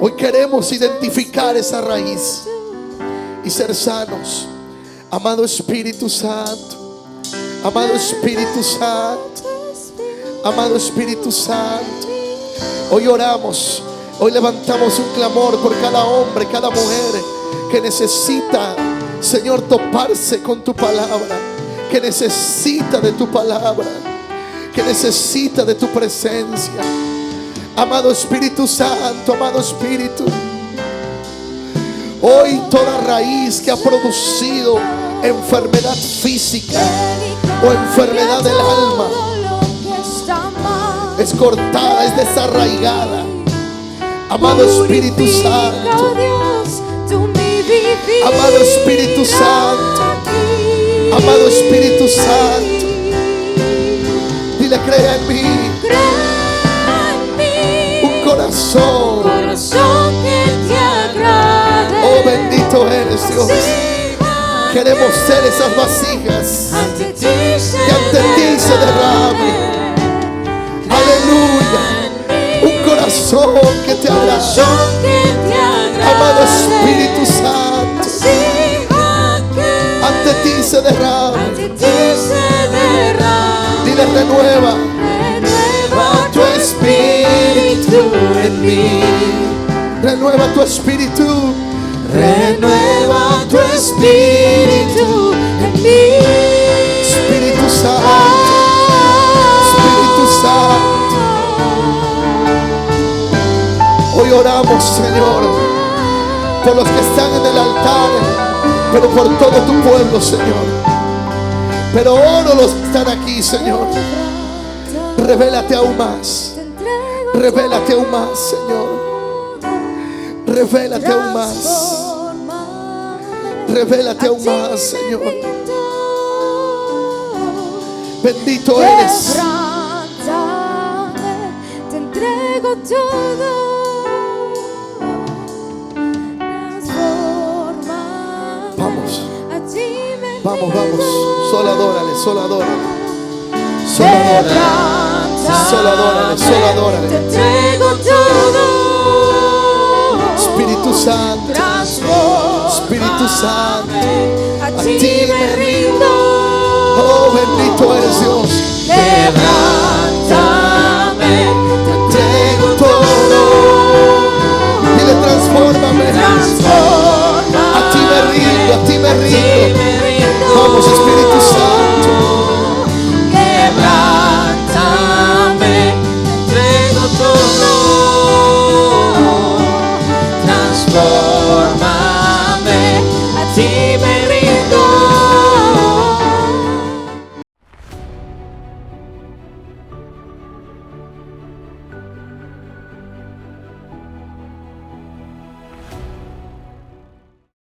Hoy queremos identificar esa raíz y ser sanos. Amado Espíritu Santo, amado Espíritu Santo, amado Espíritu Santo, hoy oramos, hoy levantamos un clamor por cada hombre, cada mujer que necesita, Señor, toparse con tu palabra, que necesita de tu palabra, que necesita de tu presencia. Amado Espíritu Santo, amado Espíritu, hoy toda raíz que ha producido enfermedad física o enfermedad del alma es cortada, es desarraigada. Amado Espíritu Santo, amado Espíritu Santo, amado Espíritu Santo, dile: crea en mí un corazón que te agrade. Oh, bendito eres, Dios. Queremos ser esas vasijas que ante ti se derramen. Aleluya. Un corazón que te agrade. Amado Espíritu Santo, ante ti se derrame. Dile: renueva tu espíritu en mí. Renueva tu espíritu. Renueva tu espíritu en mí. Espíritu Santo, Espíritu Santo, hoy oramos, Señor, por los que están en el altar, pero por todo tu pueblo, Señor. Pero oro los que están aquí, Señor. Revélate aún más. Revélate aún más, Señor. Revélate aún más. Revélate aún más, Señor. Bendito eres. Te entrego todo. Vamos. Vamos, vamos. Solo adórale, solo adórale. Solo adórale. Solo adórale, solo adórale. Te entrego todo. Espíritu Santo, Espíritu Santo, a ti me rindo. Oh, bendito eres, Dios. Quebrántame, Te entrego todo. Dile: transfórmame. A ti me rindo, a ti me rindo. Vamos, Espíritu Santo. Quebrántame, te entrego todo. Transfórmame, a ti me